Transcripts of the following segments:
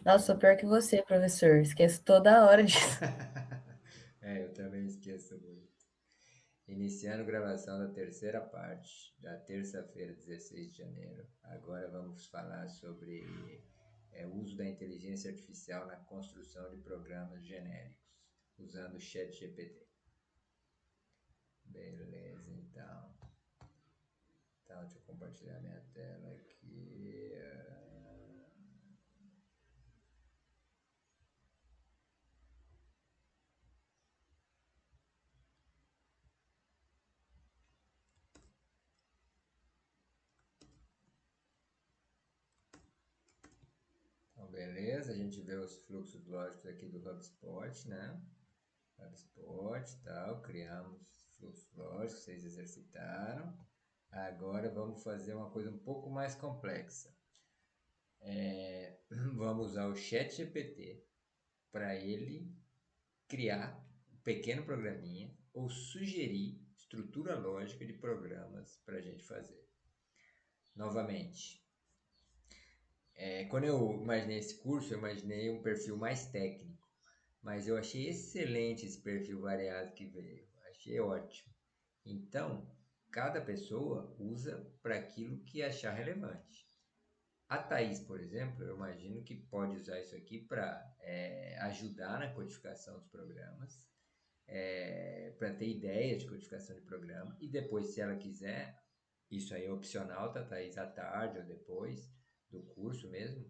Nossa, sou pior que você, professor. Esqueço toda hora disso. Eu também esqueço muito. Iniciando gravação da terceira parte da terça-feira, 16 de janeiro. Agora vamos falar sobre o uso da inteligência artificial na construção de programas genéricos, usando o ChatGPT. Beleza, então. Então, deixa eu compartilhar minha tela aqui. Então, beleza, a gente vê os fluxos lógicos aqui do HubSpot, né? HubSpot e tal, criamos fluxos lógicos, vocês exercitaram. Agora vamos fazer uma coisa um pouco mais complexa. Vamos usar o ChatGPT para ele criar um pequeno programinha ou sugerir estrutura lógica de programas para a gente fazer. Novamente, quando eu imaginei esse curso, eu imaginei um perfil mais técnico, mas eu achei excelente esse perfil variado que veio, achei ótimo. Então, cada pessoa usa para aquilo que achar relevante. A Thaís, por exemplo, eu imagino que pode usar isso aqui para ajudar na codificação dos programas, para ter ideias de codificação de programa, e depois, se ela quiser, isso aí é opcional, tá, Thaís? À tarde ou depois do curso mesmo,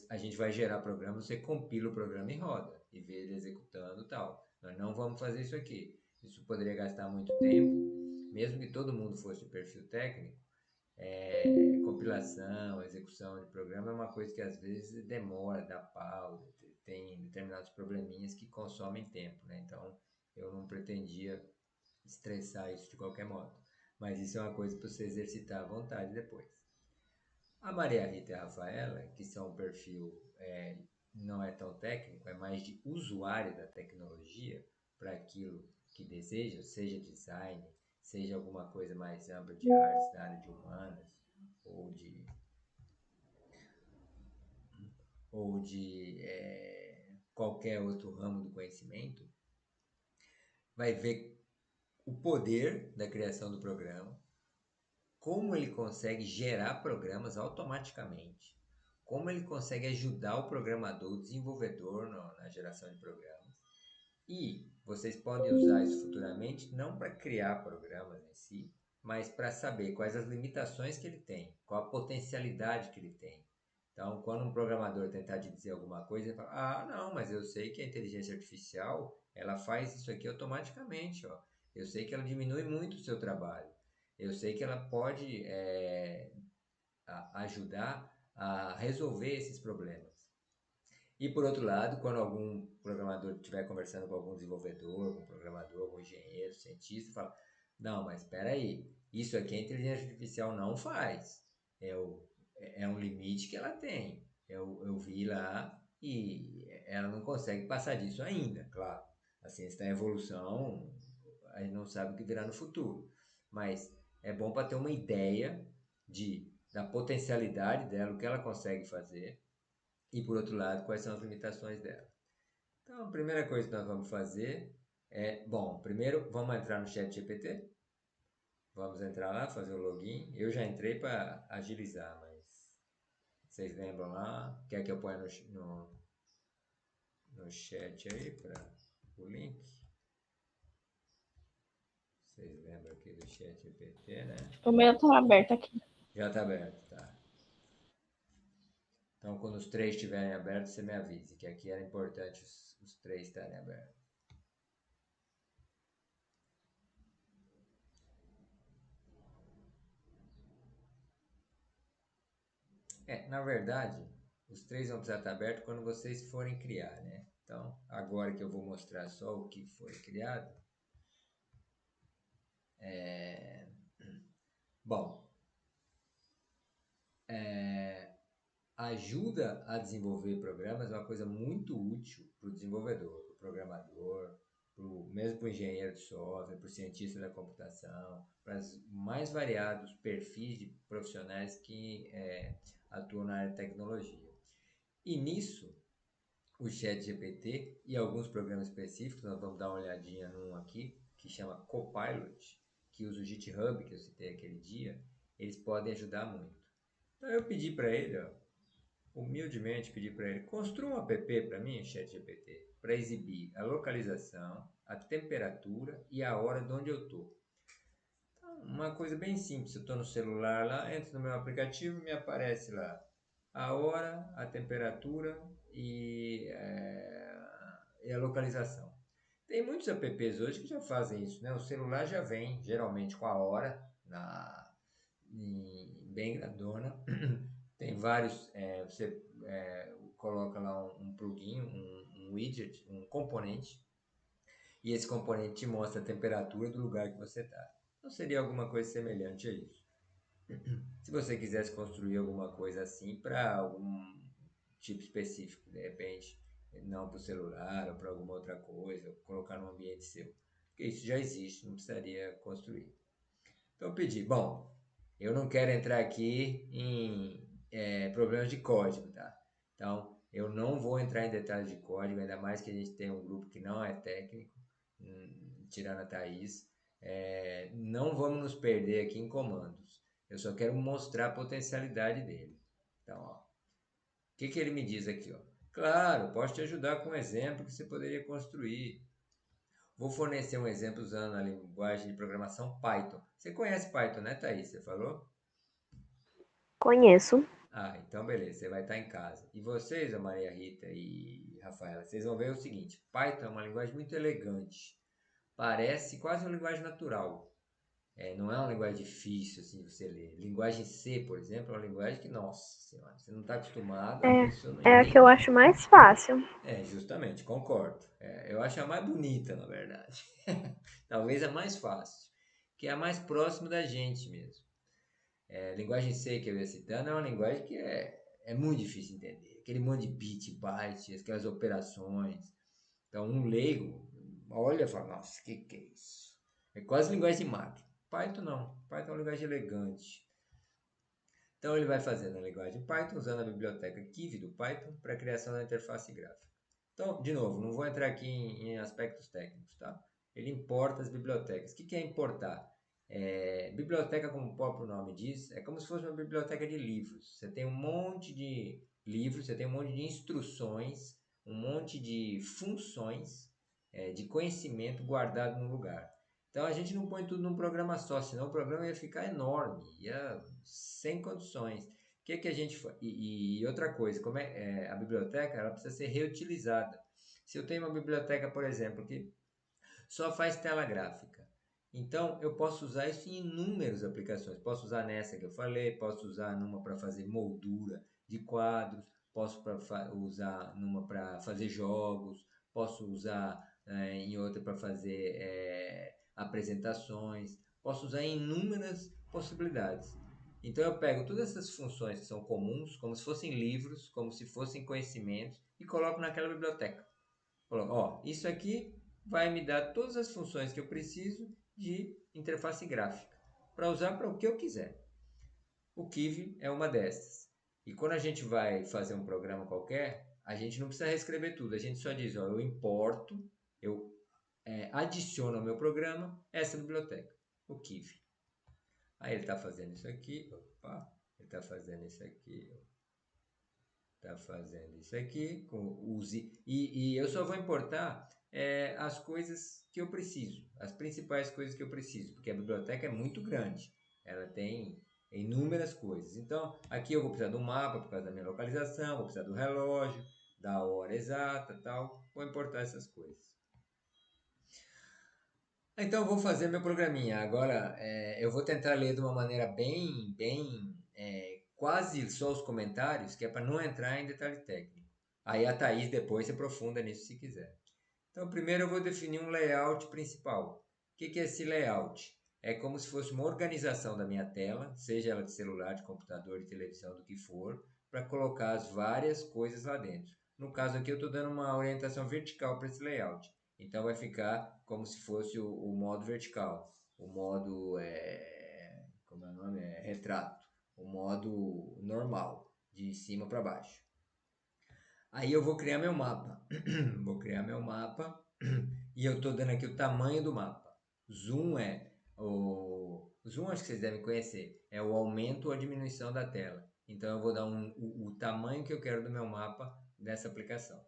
a gente vai gerar programa, você compila o programa e roda, e vê ele executando e tal. Nós não vamos fazer isso aqui. Isso poderia gastar muito tempo, mesmo que todo mundo fosse de perfil técnico, compilação, execução de programa é uma coisa que às vezes demora, dá pausa, tem determinados probleminhas que consomem tempo, né? Então eu não pretendia estressar isso de qualquer modo. Mas isso é uma coisa para você exercitar à vontade depois. A Maria Rita e a Rafaela, que são um perfil não é tão técnico, é mais de usuário da tecnologia para aquilo que deseja, seja design, seja alguma coisa mais ampla de artes, da área de humanas, ou de, ou de qualquer outro ramo do conhecimento, vai ver o poder da criação do programa, como ele consegue gerar programas automaticamente, como ele consegue ajudar o programador, o desenvolvedor na geração de programas. E vocês podem usar isso futuramente não para criar programas em si, mas para saber quais as limitações que ele tem, qual a potencialidade que ele tem. Então, quando um programador tentar te dizer alguma coisa, ele fala: "Ah, não, mas eu sei que a inteligência artificial ela faz isso aqui automaticamente, ó. Eu sei que ela diminui muito o seu trabalho. Eu sei que ela pode ajudar a resolver esses problemas." E por outro lado, quando algum programador estiver conversando com algum desenvolvedor, com um programador, algum engenheiro, cientista, fala: "Não, mas espera aí, isso aqui a inteligência artificial não faz. É um limite que ela tem. Eu vi lá e ela não consegue passar disso ainda, claro. A ciência está em evolução, a gente não sabe o que virá no futuro. Mas é bom para ter uma ideia da potencialidade dela, o que ela consegue fazer, e por outro lado, quais são as limitações dela. Então, a primeira coisa que nós vamos fazer bom, primeiro vamos entrar no chat GPT, vamos entrar lá, fazer o login. Eu já entrei para agilizar, mas vocês lembram lá? Quer que eu ponha no chat aí para o link? Vocês lembram aqui do chat GPT, né? O meu tá aberto aqui. Já está aberto, tá. Então, quando os três estiverem abertos, você me avise, que aqui era importante os três estarem abertos. Na verdade, os três vão precisar estar abertos quando vocês forem criar, né? Então, agora que eu vou mostrar só o que foi criado, bom, ajuda a desenvolver programas é uma coisa muito útil para o desenvolvedor, para o programador, mesmo para o engenheiro de software, para o cientista da computação, para os mais variados perfis de profissionais que atuam na área de tecnologia. E nisso, o ChatGPT e alguns programas específicos. Nós vamos dar uma olhadinha num aqui que chama Copilot, que usa o GitHub, que eu citei aquele dia. Eles podem ajudar muito. Então eu pedi para ele, ó, humildemente pedi para ele, construa um app para mim, ChatGPT, para exibir a localização, a temperatura e a hora de onde eu estou. Então, uma coisa bem simples, eu estou no celular lá, entro no meu aplicativo, me aparece lá a hora, a temperatura e a localização. Tem muitos apps hoje que já fazem isso, né? O celular já vem geralmente com a hora bem grandona. Tem vários, você coloca lá um plugin, um widget, um componente, e esse componente te mostra a temperatura do lugar que você está. Então seria alguma coisa semelhante a isso. Se você quisesse construir alguma coisa assim para algum tipo específico, de repente, não para o celular ou para alguma outra coisa, ou colocar no ambiente seu. Porque isso já existe, não precisaria construir. Então eu pedi, bom, eu não quero entrar aqui em problemas de código, tá? Então eu não vou entrar em detalhes de código, ainda mais que a gente tem um grupo que não é técnico, tirando a Thaís. Não vamos nos perder aqui em comandos. Eu só quero mostrar a potencialidade dele. Então, ó, que ele me diz aqui? Ó? Claro, posso te ajudar com um exemplo que você poderia construir. Vou fornecer um exemplo usando a linguagem de programação Python. Você conhece Python, né, Thaís? Você falou? Conheço. Ah, então beleza, você vai estar em casa. E vocês, a Maria Rita e Rafaela, vocês vão ver o seguinte: Python é uma linguagem muito elegante. Parece quase uma linguagem natural. Não é uma linguagem difícil assim de você ler. Linguagem C, por exemplo, é uma linguagem que, nossa senhora, você não está acostumado, a pessoa não É a que eu entende. acho mais fácil. Justamente, concordo. Eu acho a mais bonita, na verdade. Talvez a mais fácil, que é a mais próxima da gente mesmo. Linguagem C que eu ia citando é uma linguagem que é muito difícil de entender. Aquele monte de bit, byte, aquelas operações. Então, um leigo olha e fala, nossa, que é isso? É quase linguagem de máquina. Python não. Python é uma linguagem elegante. Então, ele vai fazer na linguagem Python, usando a biblioteca Kiwi do Python para a criação da interface gráfica. Então, de novo, não vou entrar aqui em aspectos técnicos, tá? Ele importa as bibliotecas. O que é importar? Biblioteca, como o próprio nome diz, é como se fosse uma biblioteca de livros. Você tem um monte de livros, você tem um monte de instruções, um monte de funções de conhecimento guardado num lugar. Então a gente não põe tudo num programa só, senão o programa ia ficar enorme, ia sem condições. O que a gente faz? E outra coisa, como a biblioteca, ela precisa ser reutilizada. Se eu tenho uma biblioteca, por exemplo, que só faz tela gráfica, então eu posso usar isso em inúmeras aplicações. Posso usar nessa que eu falei, posso usar numa para fazer moldura de quadros, posso usar numa para fazer jogos, posso usar em outra para fazer apresentações, posso usar em inúmeras possibilidades. Então eu pego todas essas funções que são comuns, como se fossem livros, como se fossem conhecimentos, e coloco naquela biblioteca. Coloco, ó, isso aqui vai me dar todas as funções que eu preciso de interface gráfica para usar para o que eu quiser. O Kiwi é uma dessas. E quando a gente vai fazer um programa qualquer, a gente não precisa reescrever tudo. A gente só diz, ó, eu importo, eu adiciono ao meu programa essa biblioteca, o Kiwi. Aí ele está fazendo isso aqui, opa, ele está fazendo isso aqui, está fazendo isso aqui, use, e eu só vou importar as coisas que eu preciso, as principais coisas que eu preciso, porque a biblioteca é muito grande, ela tem inúmeras coisas. Então, aqui eu vou precisar do mapa por causa da minha localização, vou precisar do relógio, da hora exata, tal, vou importar essas coisas. Então, eu vou fazer meu programinha. Agora, eu vou tentar ler de uma maneira bem, quase só os comentários, que é para não entrar em detalhe técnico. Aí a Thaís depois se aprofunda nisso se quiser. Então, primeiro eu vou definir um layout principal. O que é esse layout? É como se fosse uma organização da minha tela, seja ela de celular, de computador, de televisão, do que for, para colocar as várias coisas lá dentro. No caso aqui, eu estou dando uma orientação vertical para esse layout. Então, vai ficar como se fosse o modo vertical, o modo, como é o nome? Retrato, o modo normal, de cima para baixo. Aí eu vou criar meu mapa. Vou criar meu mapa e eu estou dando aqui o tamanho do mapa. Zoom é o zoom, acho que vocês devem conhecer, é o aumento ou a diminuição da tela. Então eu vou dar o tamanho que eu quero do meu mapa dessa aplicação.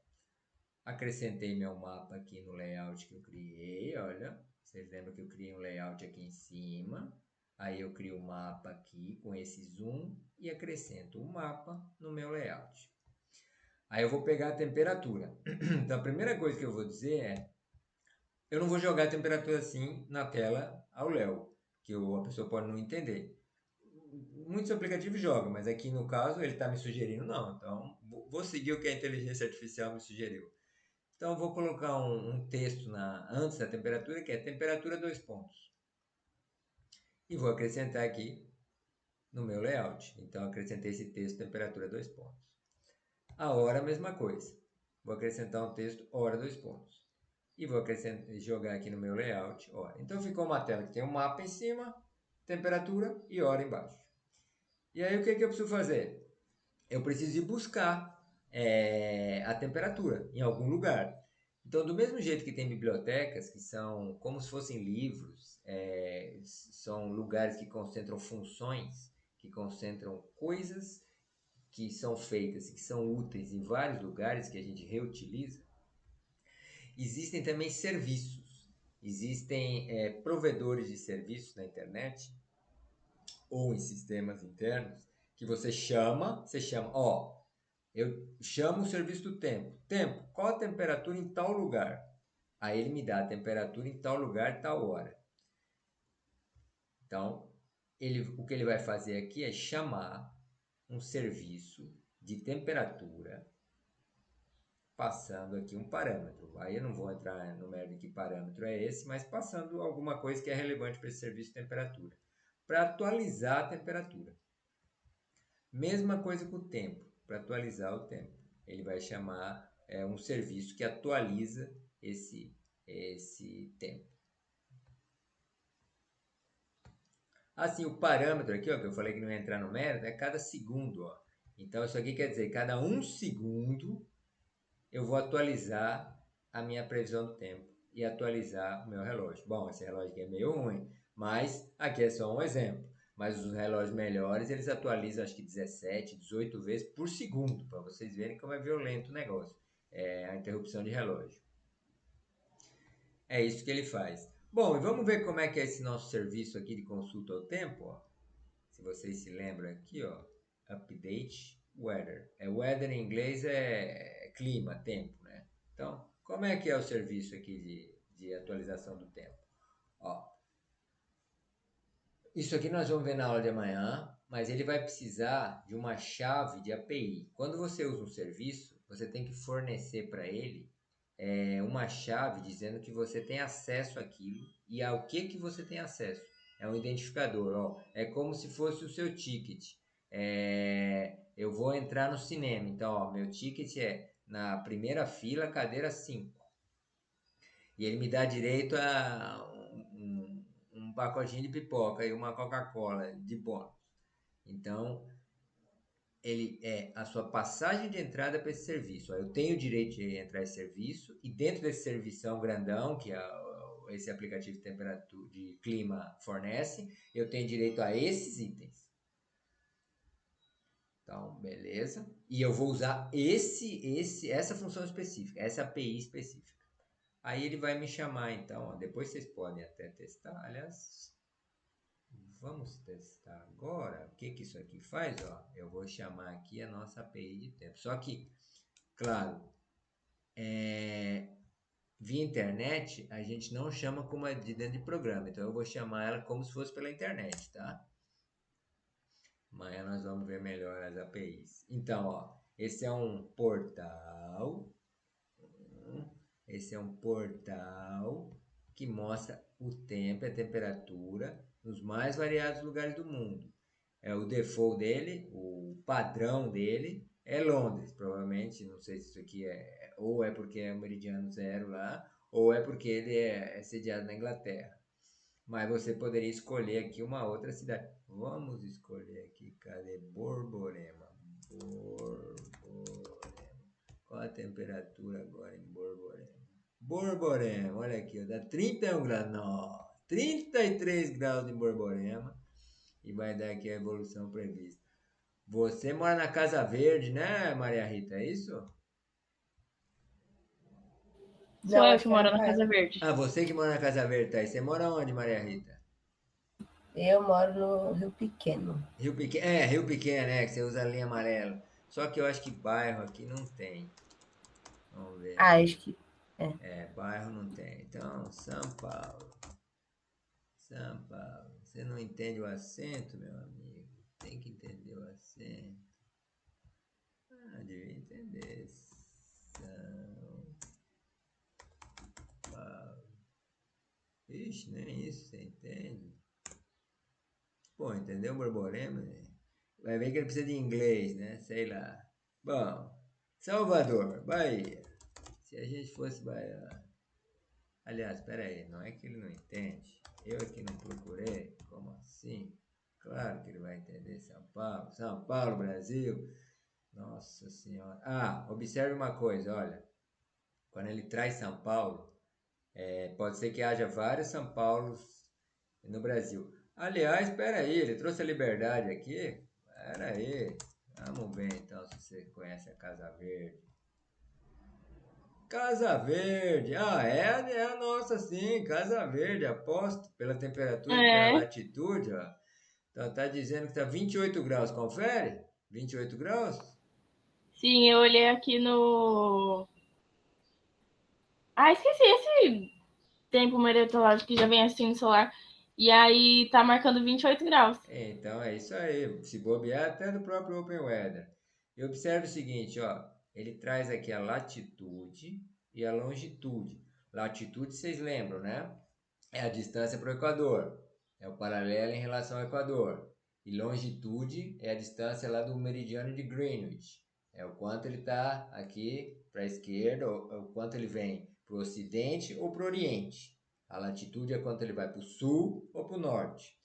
Acrescentei meu mapa aqui no layout que eu criei, olha. Vocês lembram que eu criei um layout aqui em cima. Aí eu crio o mapa aqui com esse zoom e acrescento o mapa no meu layout. Aí eu vou pegar a temperatura. Então a primeira coisa que eu vou dizer é, eu não vou jogar a temperatura assim na tela ao léu, que a pessoa pode não entender. Muitos aplicativos jogam, mas aqui no caso ele está me sugerindo não. Então vou seguir o que a inteligência artificial me sugeriu. Então, eu vou colocar um texto antes da temperatura, que é temperatura dois pontos. E vou acrescentar aqui no meu layout. Então, acrescentei esse texto, temperatura dois pontos. A hora, a mesma coisa. Vou acrescentar um texto, hora dois pontos. E vou jogar aqui no meu layout, hora. Então, ficou uma tela que tem um mapa em cima, temperatura e hora embaixo. E aí, o que eu preciso fazer? Eu preciso ir buscar a temperatura em algum lugar. Então, do mesmo jeito que tem bibliotecas, que são como se fossem livros, são lugares que concentram funções, que concentram coisas que são feitas, que são úteis em vários lugares que a gente reutiliza, existem também serviços. Existem provedores de serviços na internet ou em sistemas internos que você chama, ó, eu chamo o serviço do tempo. Tempo, qual a temperatura em tal lugar? Aí ele me dá a temperatura em tal lugar, tal hora. Então, o que ele vai fazer aqui é chamar um serviço de temperatura passando aqui um parâmetro. Aí eu não vou entrar no mérito de que parâmetro é esse, mas passando alguma coisa que é relevante para esse serviço de temperatura. Para atualizar a temperatura. Mesma coisa com o tempo, para atualizar o tempo. Ele vai chamar um serviço que atualiza esse tempo. Assim, o parâmetro aqui, ó, que eu falei que não ia entrar no mérito, é cada segundo. Ó. Então, isso aqui quer dizer, cada um segundo eu vou atualizar a minha previsão do tempo e atualizar o meu relógio. Bom, esse relógio aqui é meio ruim, mas aqui é só um exemplo. Mas os relógios melhores, eles atualizam acho que 17, 18 vezes por segundo, para vocês verem como é violento o negócio. É a interrupção de relógio. É isso que ele faz. Bom, e vamos ver como é que é esse nosso serviço aqui de consulta ao tempo. Ó. Se vocês se lembram aqui, ó, update weather. Weather em inglês é clima, tempo, né? Então, como é que é o serviço aqui de atualização do tempo? Ó, isso aqui nós vamos ver na aula de amanhã, mas ele vai precisar de uma chave de API. Quando você usa um serviço, você tem que fornecer para ele uma chave dizendo que você tem acesso àquilo e ao que você tem acesso. É um identificador, ó. É como se fosse o seu ticket. Eu vou entrar no cinema, então, ó, meu ticket é na primeira fila, cadeira 5. E ele me dá direito a um pacotinho de pipoca e uma Coca-Cola de bônus. Então, ele é a sua passagem de entrada para esse serviço. Eu tenho o direito de entrar nesse serviço e dentro desse servição grandão que esse aplicativo de temperatura de clima fornece, eu tenho direito a esses itens. Então, beleza. E eu vou usar essa função específica, essa API específica. Aí ele vai me chamar, então, ó, depois vocês podem até testar. Aliás, vamos testar agora. O que isso aqui faz? Ó, eu vou chamar aqui a nossa API de tempo. Só que, claro, via internet a gente não chama como é de dentro de programa. Então eu vou chamar ela como se fosse pela internet, tá? Amanhã nós vamos ver melhor as APIs. Então, ó, esse é um portal. Esse é um portal que mostra o tempo e a temperatura nos mais variados lugares do mundo. O default dele, o padrão dele é Londres, provavelmente. Não sei se isso aqui ou é porque é o meridiano zero lá, ou é porque ele é sediado na Inglaterra. Mas você poderia escolher aqui uma outra cidade. Vamos escolher aqui, cadê Borborema? Borborema. temperatura agora em Borborema. Borborema, olha aqui, ó, dá 31 graus. Não, 33 graus em Borborema. E vai dar aqui a evolução prevista. Você mora na Casa Verde, né, Maria Rita? É isso? Sou Não, eu acho que que é moro na Rafael. Casa Verde. Ah, você que mora na Casa Verde, tá aí. Você mora onde, Maria Rita? Eu moro no Rio Pequeno. Rio Pequeno. É, Rio Pequeno, né? Que você usa a linha amarela. Só que eu acho que bairro aqui não tem. Vamos ver. Ah, acho que. É. É, bairro não tem. Então, São Paulo. São Paulo. Você não entende o acento, meu amigo? Tem que entender o acento. Ah, devia entender. São Paulo. Ixi, nem isso você entende. Pô, entendeu, Borborema? Vai ver que ele precisa de inglês, né? Sei lá. Bom, Salvador, Bahia. Se a gente fosse baiano. Aliás, espera aí, não é que ele não entende. Eu aqui não procurei. Como assim? Claro que ele vai entender São Paulo. São Paulo, Brasil. Nossa Senhora. Ah, observe uma coisa, olha. Quando ele traz São Paulo, pode ser que haja vários São Paulos no Brasil. Aliás, espera aí, ele trouxe a liberdade aqui? Espera aí. Vamos ver então se você conhece a Casa Verde. Casa Verde, é a nossa sim, Casa Verde, aposto pela temperatura e pela É, latitude, ó. Então tá dizendo que tá 28 graus, confere? 28 graus? sim, eu olhei aqui no. Ah, esqueci esse tempo meteorológico que já vem assim no solar. E aí tá marcando 28 graus. Então é isso aí, se bobear até do próprio Open Weather. E observe o seguinte, ó, ele traz aqui a latitude e a longitude. Latitude vocês lembram, né? É a distância para o Equador, é o paralelo em relação ao Equador. E longitude é a distância lá do meridiano de Greenwich. É o quanto ele está aqui para a esquerda, ou o quanto ele vem para o ocidente ou para o oriente. A latitude é quanto ele vai para o sul ou para o norte.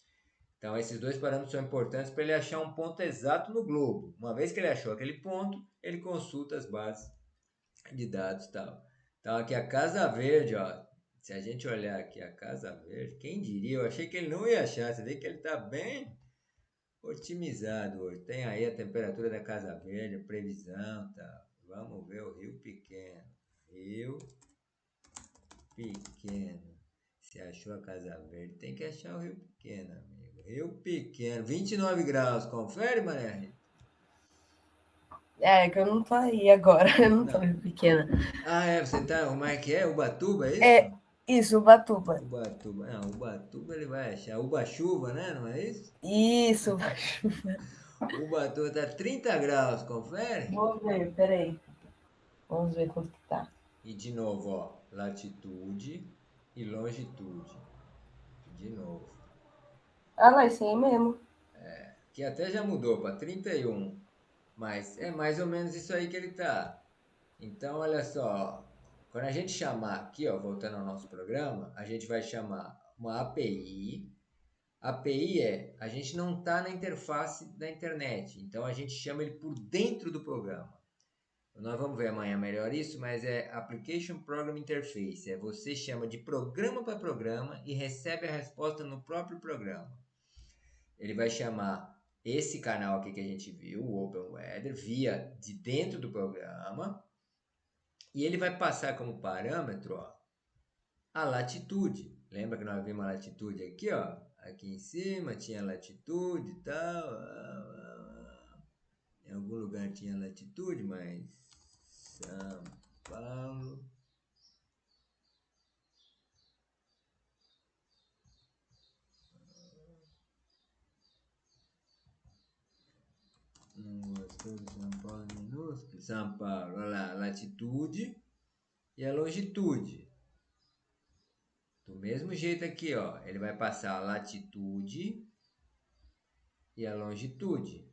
Então, esses dois parâmetros são importantes para ele achar um ponto exato no globo. Uma vez que ele achou aquele ponto, ele consulta as bases de dados e tal. Então, aqui a Casa Verde, ó. Se a gente olhar aqui a Casa Verde, quem diria? Eu achei que ele não ia achar. Você vê que ele está bem otimizado hoje. Tem aí a temperatura da Casa Verde, a previsão, tá? Vamos ver o Rio Pequeno. Rio Pequeno. Se achou a Casa Verde, tem que achar o Rio Pequeno, amigo. Rio Pequeno, 29 graus. Confere, Mané? É, que eu não tô aí agora. Eu não tô no Não. Rio Pequeno. Ah, você tá. Como é que é? Ubatuba, é isso? É, isso, Ubatuba. Ubatuba. Não, Ubatuba ele vai achar. Uba-chuva, né? Não é isso? Isso, Ubatuba tá 30 graus, confere? vou ver, peraí. Vamos ver quanto que tá. E de novo, ó. Latitude e longitude. De novo. Ah, lá, isso aí mesmo. Que até já mudou para 31. Mas é mais ou menos isso aí que ele tá. Então, olha só. Quando a gente chamar aqui, ó, voltando ao nosso programa, a gente vai chamar uma API. API a gente não está na interface da internet, então a gente chama ele por dentro do programa. Nós vamos ver amanhã melhor isso, mas é Application Program Interface. É você chama de programa para programa e recebe a resposta no próprio programa. Ele vai chamar esse canal aqui que a gente viu, o Open Weather, via de dentro do programa, e ele vai passar como parâmetro, ó, a latitude. Lembra que nós vimos a latitude aqui, ó? Aqui em cima tinha latitude e tal. Em algum lugar tinha latitude, mas São Paulo. Não gostou de São Paulo minúsculo? São Paulo, olha lá, a latitude e a longitude. Do mesmo jeito aqui, ó, ele vai passar a latitude e a longitude,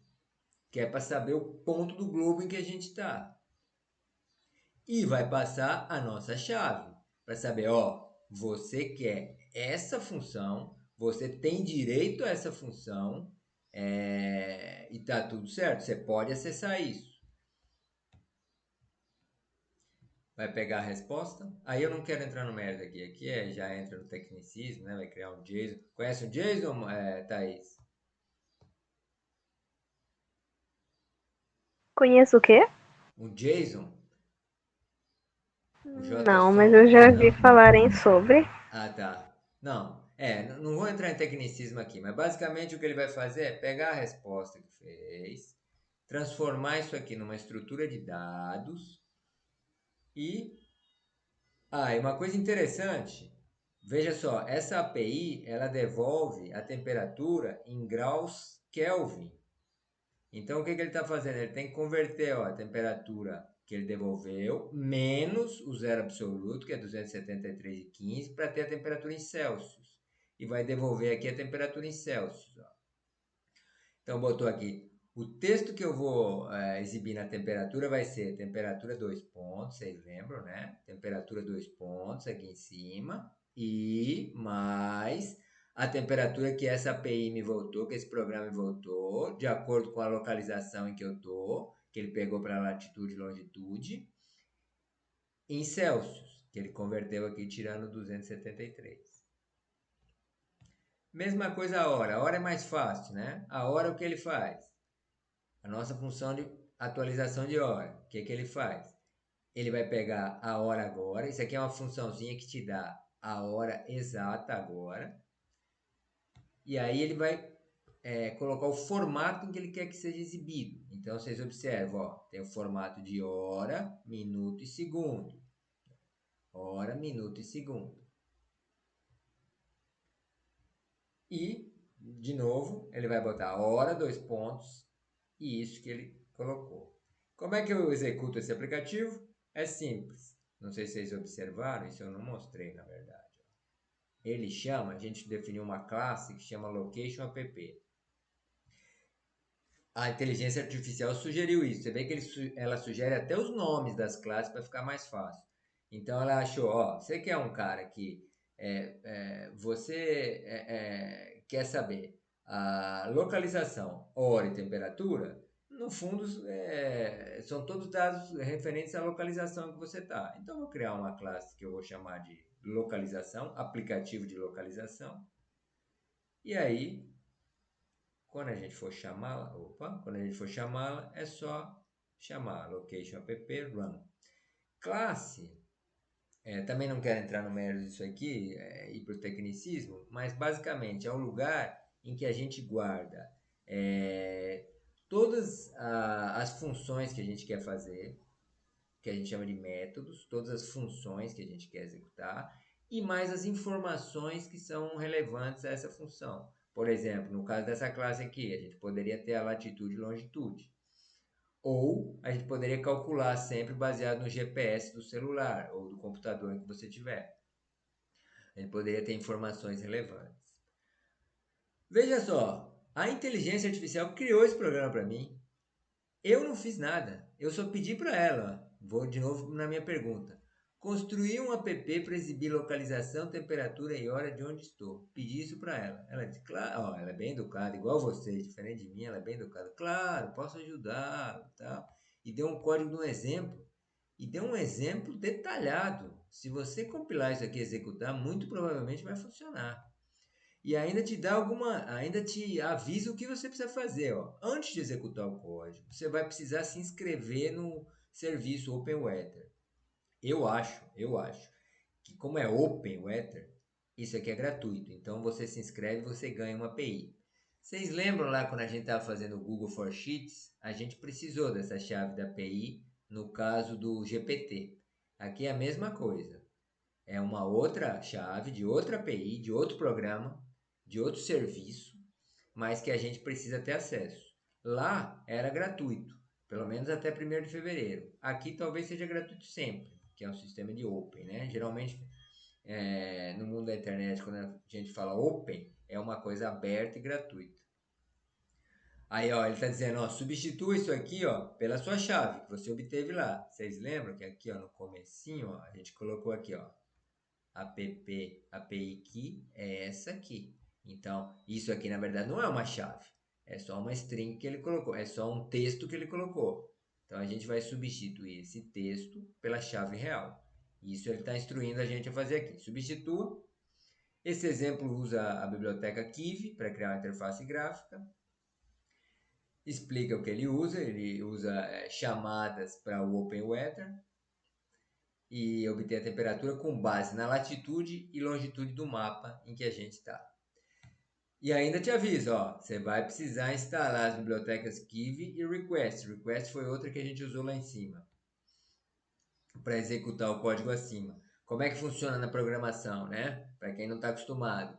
que é para saber o ponto do globo em que a gente está. E vai passar a nossa chave para saber, ó, você quer essa função, você tem direito a essa função, e tá tudo certo, você pode acessar isso. vai pegar a resposta. Aí eu não quero entrar no mérito aqui. Aqui já entra no tecnicismo, né? Vai criar um JSON. Conhece o JSON, Thaís? Conheço o quê? O JSON? O Não, mas eu já JSON? vi Não. falarem sobre. Ah, tá. Não, não vou entrar em tecnicismo aqui, mas basicamente o que ele vai fazer é pegar a resposta que fez, transformar isso aqui numa estrutura de dados e... Ah, e uma coisa interessante, veja só, essa API, ela devolve a temperatura em graus Kelvin. Então, o que ele está fazendo? Ele tem que converter ó, a temperatura que ele devolveu, menos o zero absoluto, que é 273,15, para ter a temperatura em Celsius. E vai devolver aqui a temperatura em Celsius. Ó. Então, botou aqui, o texto que eu vou exibir na temperatura vai ser temperatura 2 pontos, vocês lembram, né? Temperatura 2 pontos aqui em cima, e mais a temperatura que essa API me voltou, que esse programa me voltou, de acordo com a localização em que eu estou, que ele pegou para latitude e longitude, em Celsius, que ele converteu aqui tirando 273. Mesma coisa a hora é mais fácil, né? A hora o que ele faz? A nossa função de atualização de hora, o que ele faz? Ele vai pegar a hora agora, isso aqui é uma funçãozinha que te dá a hora exata agora, e aí ele vai colocar o formato em que ele quer que seja exibido. Então vocês observam, ó, tem o formato de hora, minuto e segundo. Hora, minuto e segundo. E, de novo, ele vai botar hora, 2 pontos, e isso que ele colocou. Como é que eu executo esse aplicativo? É simples. Não sei se vocês observaram, isso eu não mostrei na verdade. Ele chama, a gente definiu uma classe que chama location_app. A inteligência artificial sugeriu isso. Você vê que ela sugere até os nomes das classes para ficar mais fácil. Então ela achou, ó, você que é um cara que você quer saber a localização, hora e temperatura, no fundo são todos dados referentes à localização que você está. Então eu vou criar uma classe que eu vou chamar de localização, aplicativo de localização. E aí quando a gente for chamá-la, é só chamar location_app run. Classe, também não quero entrar no mérito disso aqui, ir para o tecnicismo, mas basicamente é um lugar em que a gente guarda todas as funções que a gente quer fazer, que a gente chama de métodos, todas as funções que a gente quer executar, e mais as informações que são relevantes a essa função. Por exemplo, no caso dessa classe aqui, a gente poderia ter a latitude e longitude. Ou a gente poderia calcular sempre baseado no GPS do celular ou do computador que você tiver. A gente poderia ter informações relevantes. Veja só, a inteligência artificial criou esse programa para mim. Eu não fiz nada, eu só pedi para ela. Vou de novo na minha pergunta. Construir um app para exibir localização, temperatura e hora de onde estou. Pedi isso para ela. Ela disse, claro, ó, ela é bem educada, igual você, diferente de mim, ela é bem educada. Claro, posso ajudá-lo, tal. E deu um código de um exemplo. E deu um exemplo detalhado. Se você compilar isso aqui e executar, muito provavelmente vai funcionar. E ainda te avisa o que você precisa fazer, ó. Antes de executar o código, você vai precisar se inscrever no serviço OpenWeather. Eu acho que como é OpenWeather, isso aqui é gratuito. Então você se inscreve e você ganha uma API. Vocês lembram lá quando a gente estava fazendo o Google for Sheets? A gente precisou dessa chave da API no caso do GPT. Aqui é a mesma coisa. É uma outra chave de outra API, de outro programa, de outro serviço, mas que a gente precisa ter acesso. Lá era gratuito, pelo menos até 1º de fevereiro. Aqui talvez seja gratuito sempre, que é um sistema de open, né? Geralmente no mundo da internet, quando a gente fala open, é uma coisa aberta e gratuita. Aí, ó, ele está dizendo, ó, substitua isso aqui, ó, pela sua chave que você obteve lá. Vocês lembram que aqui, ó, no comecinho, ó, a gente colocou aqui, ó, API key é essa aqui. Então, isso aqui na verdade não é uma chave, é só uma string que ele colocou, é só um texto que ele colocou, Então a gente vai substituir esse texto pela chave real. Isso ele está instruindo a gente a fazer aqui. Substitua. Esse exemplo usa a biblioteca Kiwi para criar uma interface gráfica. Explica o que ele usa chamadas para o OpenWeather e obter a temperatura com base na latitude e longitude do mapa em que a gente está. E ainda te aviso, você vai precisar instalar as bibliotecas Kiwi e Request. Request foi outra que a gente usou lá em cima para executar o código acima. Como é que funciona na programação, né? Para quem não está acostumado.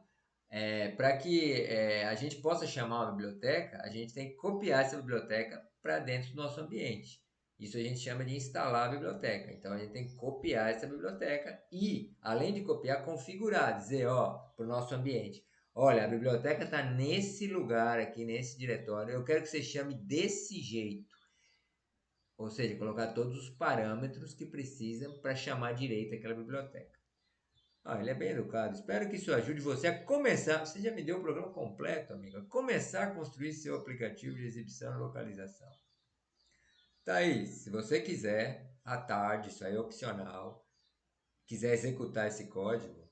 Para que a gente possa chamar uma biblioteca, a gente tem que copiar essa biblioteca para dentro do nosso ambiente. Isso a gente chama de instalar a biblioteca. Então a gente tem que copiar essa biblioteca e, além de copiar, configurar, dizer para o nosso ambiente: olha, a biblioteca está nesse lugar aqui, nesse diretório, eu quero que você chame desse jeito. Ou seja, colocar todos os parâmetros que precisam para chamar direito aquela biblioteca. Ele é bem educado. Espero que isso ajude você a começar. Você já me deu o programa completo, amigo. A começar a construir seu aplicativo de exibição e localização. Tá aí. Se você quiser, à tarde, isso aí é opcional, quiser executar esse código,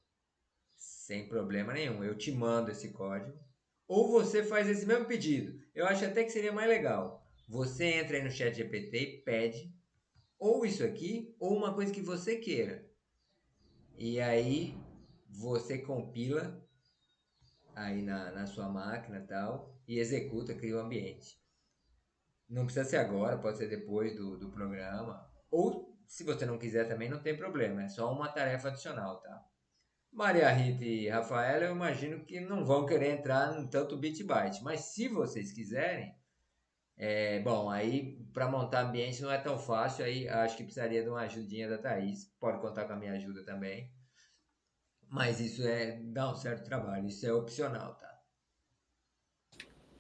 sem problema nenhum, eu te mando esse código. Ou você faz esse mesmo pedido. Eu acho até que seria mais legal. Você entra aí no ChatGPT e pede ou isso aqui, ou uma coisa que você queira. E aí você compila aí na sua máquina e tal, e executa, cria o ambiente. Não precisa ser agora, pode ser depois do programa. Ou, se você não quiser também, não tem problema. É só uma tarefa adicional, tá? Maria Rita e Rafaela, eu imagino que não vão querer entrar em tanto bit byte. Mas se vocês quiserem, aí para montar ambiente não é tão fácil. Aí acho que precisaria de uma ajudinha da Thaís. Pode contar com a minha ajuda também. Mas isso dá um certo trabalho. Isso é opcional, tá?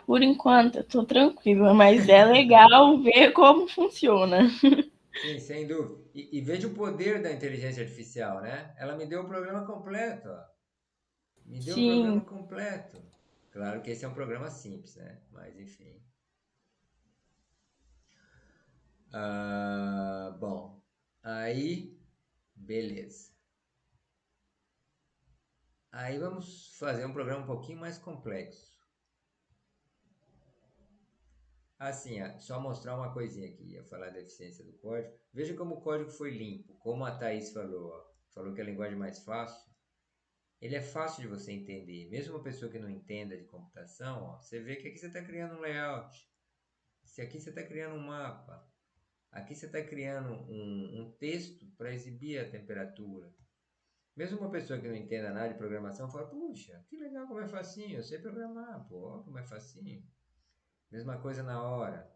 Por enquanto, eu tô tranquila, mas é legal ver como funciona. Sim, sem dúvida. E veja o poder da inteligência artificial, né? Ela me deu o programa completo, ó. Me deu o programa Sim, completo. Claro que esse é um programa simples, né? Mas, enfim. Bom, aí, beleza. Aí vamos fazer um programa um pouquinho mais complexo. Assim, só mostrar uma coisinha aqui, ia falar da eficiência do código. Veja como o código foi limpo, como a Thaís falou, falou que é a linguagem mais fácil. Ele é fácil de você entender. Mesmo uma pessoa que não entenda de computação, você vê que aqui você está criando um layout. Se aqui você está criando um mapa. Aqui você está criando um texto para exibir a temperatura. Mesmo uma pessoa que não entenda nada de programação fala: puxa, que legal, como é facinho, eu sei programar, pô, como é facinho. Mesma coisa na hora.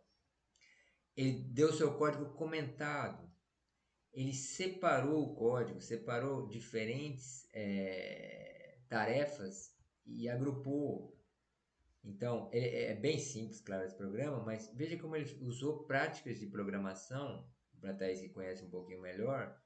Ele deu seu código comentado. Ele separou o código, separou diferentes tarefas e agrupou. Então, é bem simples, claro, esse programa, mas veja como ele usou práticas de programação, para a Thaís que conhece um pouquinho melhor,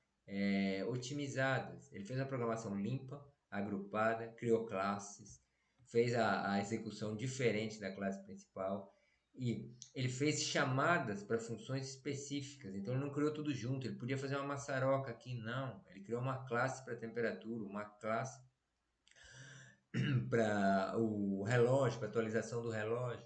otimizadas. Ele fez uma programação limpa, agrupada, criou classes, fez a execução diferente da classe principal e ele fez chamadas para funções específicas. Então, ele não criou tudo junto, ele podia fazer uma maçaroca aqui, não. Ele criou uma classe para temperatura, uma classe para o relógio, para atualização do relógio.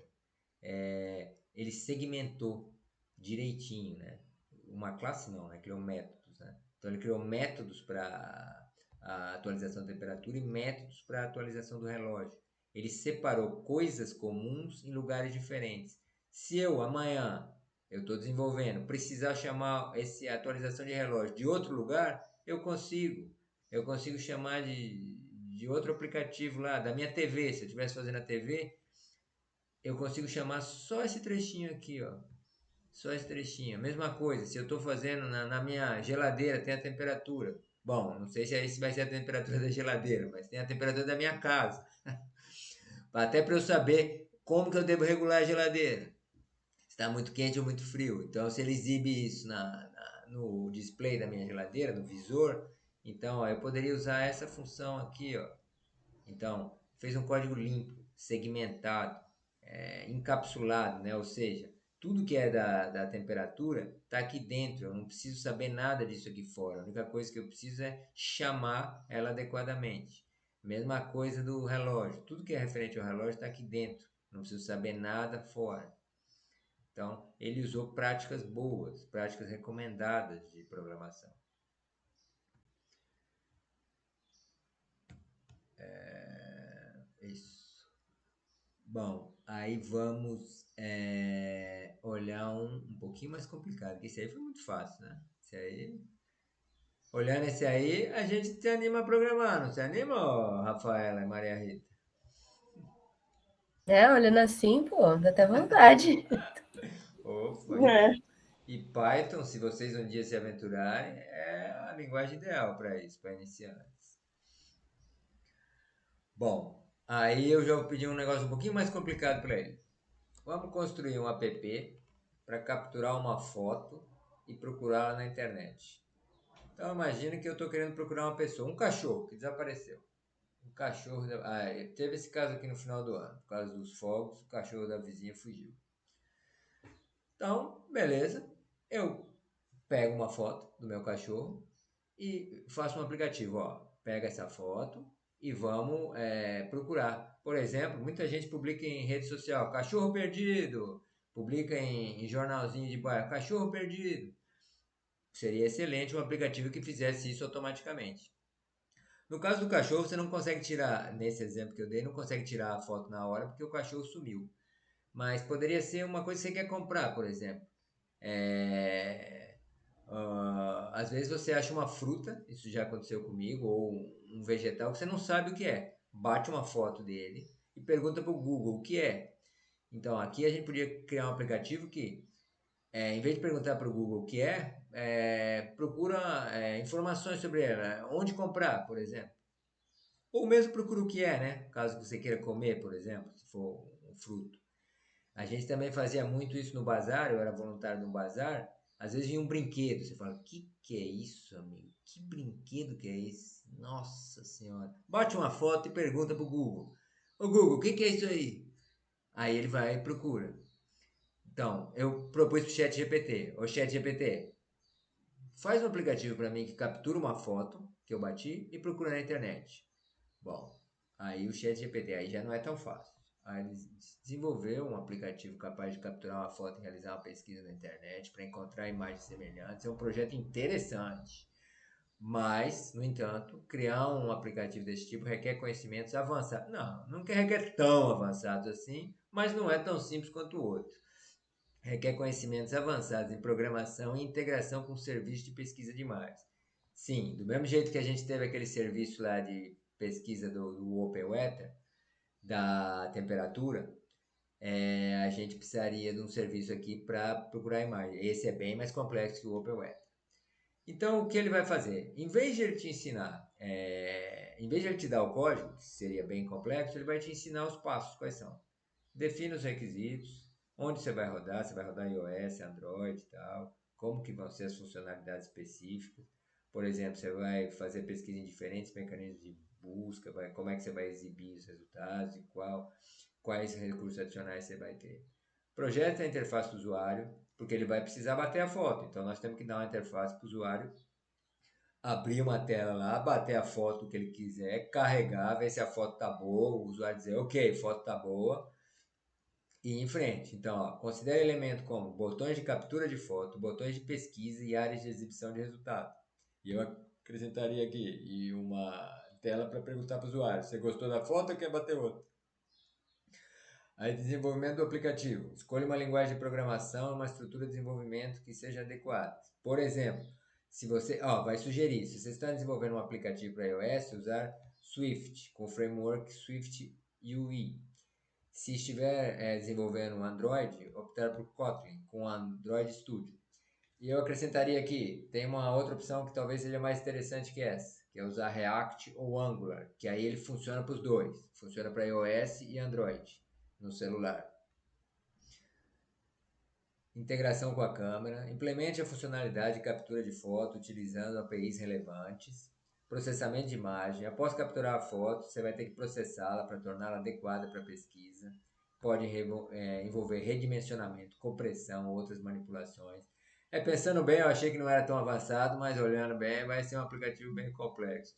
Ele segmentou direitinho, né? Uma classe não, né? Criou métodos, né? Então ele criou métodos para a atualização da temperatura e métodos para a atualização do relógio. Ele separou coisas comuns em lugares diferentes. Se eu amanhã eu estou desenvolvendo, precisar chamar essa atualização de relógio de outro lugar, eu consigo. Eu consigo chamar de outro aplicativo lá, da minha TV. Se eu estivesse fazendo a TV, eu consigo chamar só esse trechinho aqui, ó. Só esse trechinho. Mesma coisa, se eu estou fazendo na minha geladeira, tem a temperatura. Bom, não sei se esse vai ser a temperatura da geladeira, mas tem a temperatura da minha casa. Até para eu saber como que eu devo regular a geladeira. Se está muito quente ou muito frio. Então, se ele exibe isso no display da minha geladeira, no visor, então eu poderia usar essa função aqui, ó. Então, fez um código limpo, segmentado, encapsulado, né? Ou seja, tudo que é da temperatura está aqui dentro. Eu não preciso saber nada disso aqui fora. A única coisa que eu preciso é chamar ela adequadamente. Mesma coisa do relógio. Tudo que é referente ao relógio está aqui dentro. Não preciso saber nada fora. Então, ele usou práticas boas, práticas recomendadas de programação. Isso. Bom, aí vamos olhar um pouquinho mais complicado, que esse aí foi muito fácil, né? Esse aí, olhando esse aí, a gente se anima a programar, não se anima, ó, Rafaela e Maria Rita? Olhando assim, pô, dá até vontade. Opa, É. e Python, se vocês um dia se aventurarem, é a linguagem ideal para isso, para iniciantes. Bom, aí eu já pedi um negócio um pouquinho mais complicado para ele. Vamos construir um app para capturar uma foto e procurá-la na internet. Então imagine que eu estou querendo procurar uma pessoa, um cachorro que desapareceu. Um cachorro. Teve esse caso aqui no final do ano. Por causa dos fogos, o cachorro da vizinha fugiu. Então, beleza. Eu pego uma foto do meu cachorro e faço um aplicativo. Ó, pega essa foto e vamos procurar. Por exemplo, muita gente publica em rede social, cachorro perdido. Publica em jornalzinho de bairro, cachorro perdido. Seria excelente um aplicativo que fizesse isso automaticamente. No caso do cachorro, você não consegue tirar, nesse exemplo que eu dei, não consegue tirar a foto na hora porque o cachorro sumiu. Mas poderia ser uma coisa que você quer comprar, por exemplo. Às vezes você acha uma fruta, isso já aconteceu comigo, ou um vegetal que você não sabe o que é. Bate uma foto dele e pergunta para o Google o que é. Então aqui a gente podia criar um aplicativo que, em vez de perguntar para o Google o que procura informações sobre ela, onde comprar, por exemplo. Ou mesmo procura o que é, né? Caso você queira comer, por exemplo, se for um fruto. A gente também fazia muito isso no bazar, eu era voluntário no bazar. Às vezes vinha um brinquedo, você fala, que é isso, amigo? Que brinquedo que é esse? Nossa Senhora. Bate uma foto e pergunta pro Google. Ô Google, o que é isso aí? Aí ele vai e procura. Então, eu propus pro ChatGPT. Ô ChatGPT, faz um aplicativo para mim que captura uma foto que eu bati e procura na internet. Bom, aí o ChatGPT aí já não é tão fácil. Aí ele desenvolveu um aplicativo capaz de capturar uma foto e realizar uma pesquisa na internet para encontrar imagens semelhantes. É um projeto interessante. Mas, no entanto, criar um aplicativo desse tipo requer conhecimentos avançados. Não requer tão avançados assim, mas não é tão simples quanto o outro. Requer conhecimentos avançados em programação e integração com serviços de pesquisa de imagens. Sim, do mesmo jeito que a gente teve aquele serviço lá de pesquisa do Open Weather, da temperatura, a gente precisaria de um serviço aqui para procurar imagem. Esse é bem mais complexo que o Open Weather. Então, o que ele vai fazer? Em vez de ele te ensinar, em vez de ele te dar o código, que seria bem complexo, ele vai te ensinar os passos. Quais são? Defina os requisitos, onde você vai rodar iOS, Android e tal, como que vão ser as funcionalidades específicas. Por exemplo, você vai fazer pesquisa em diferentes mecanismos de busca, como é que você vai exibir os resultados e quais recursos adicionais você vai ter. Projete a interface do usuário, porque ele vai precisar bater a foto. Então, nós temos que dar uma interface para o usuário abrir uma tela lá, bater a foto que ele quiser, carregar, ver se a foto tá boa, o usuário dizer, ok, foto tá boa, e ir em frente. Então, ó, considere elementos como botões de captura de foto, botões de pesquisa e áreas de exibição de resultado. E eu acrescentaria aqui e uma tela para perguntar para o usuário, você gostou da foto ou quer bater outra? Aí, desenvolvimento do aplicativo. Escolha uma linguagem de programação e uma estrutura de desenvolvimento que seja adequada. Por exemplo, se você, vai sugerir, se você está desenvolvendo um aplicativo para iOS, usar Swift, com o framework Swift UI. Se estiver desenvolvendo um Android, optar por Kotlin, com Android Studio. E eu acrescentaria aqui, tem uma outra opção que talvez seja mais interessante que essa, que é usar React ou Angular, que aí ele funciona para os dois. Funciona para iOS e Android no celular. Integração com a câmera. Implemente a funcionalidade de captura de foto utilizando APIs relevantes. Processamento de imagem. Após capturar a foto, você vai ter que processá-la para torná-la adequada para a pesquisa. pode envolver redimensionamento, compressão, outras manipulações. Pensando bem, eu achei que não era tão avançado, mas olhando bem, vai ser um aplicativo bem complexo.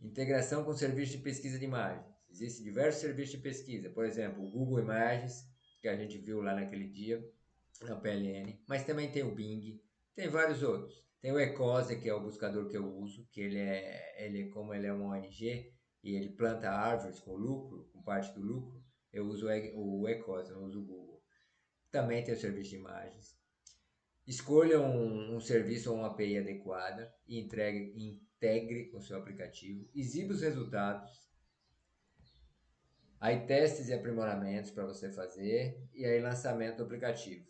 Integração com serviços de pesquisa de imagens. Existem diversos serviços de pesquisa, por exemplo, o Google Imagens, que a gente viu lá naquele dia, na PLN, mas também tem o Bing, tem vários outros. Tem o Ecosia, que é o buscador que eu uso, que como ele é uma ONG e ele planta árvores com lucro, com parte do lucro, eu uso o Ecosia, não uso o Google. Também tem o serviço de imagens. Escolha um serviço ou uma API adequada e integre o seu aplicativo. Exiba os resultados. Aí testes e aprimoramentos para você fazer. E aí lançamento do aplicativo.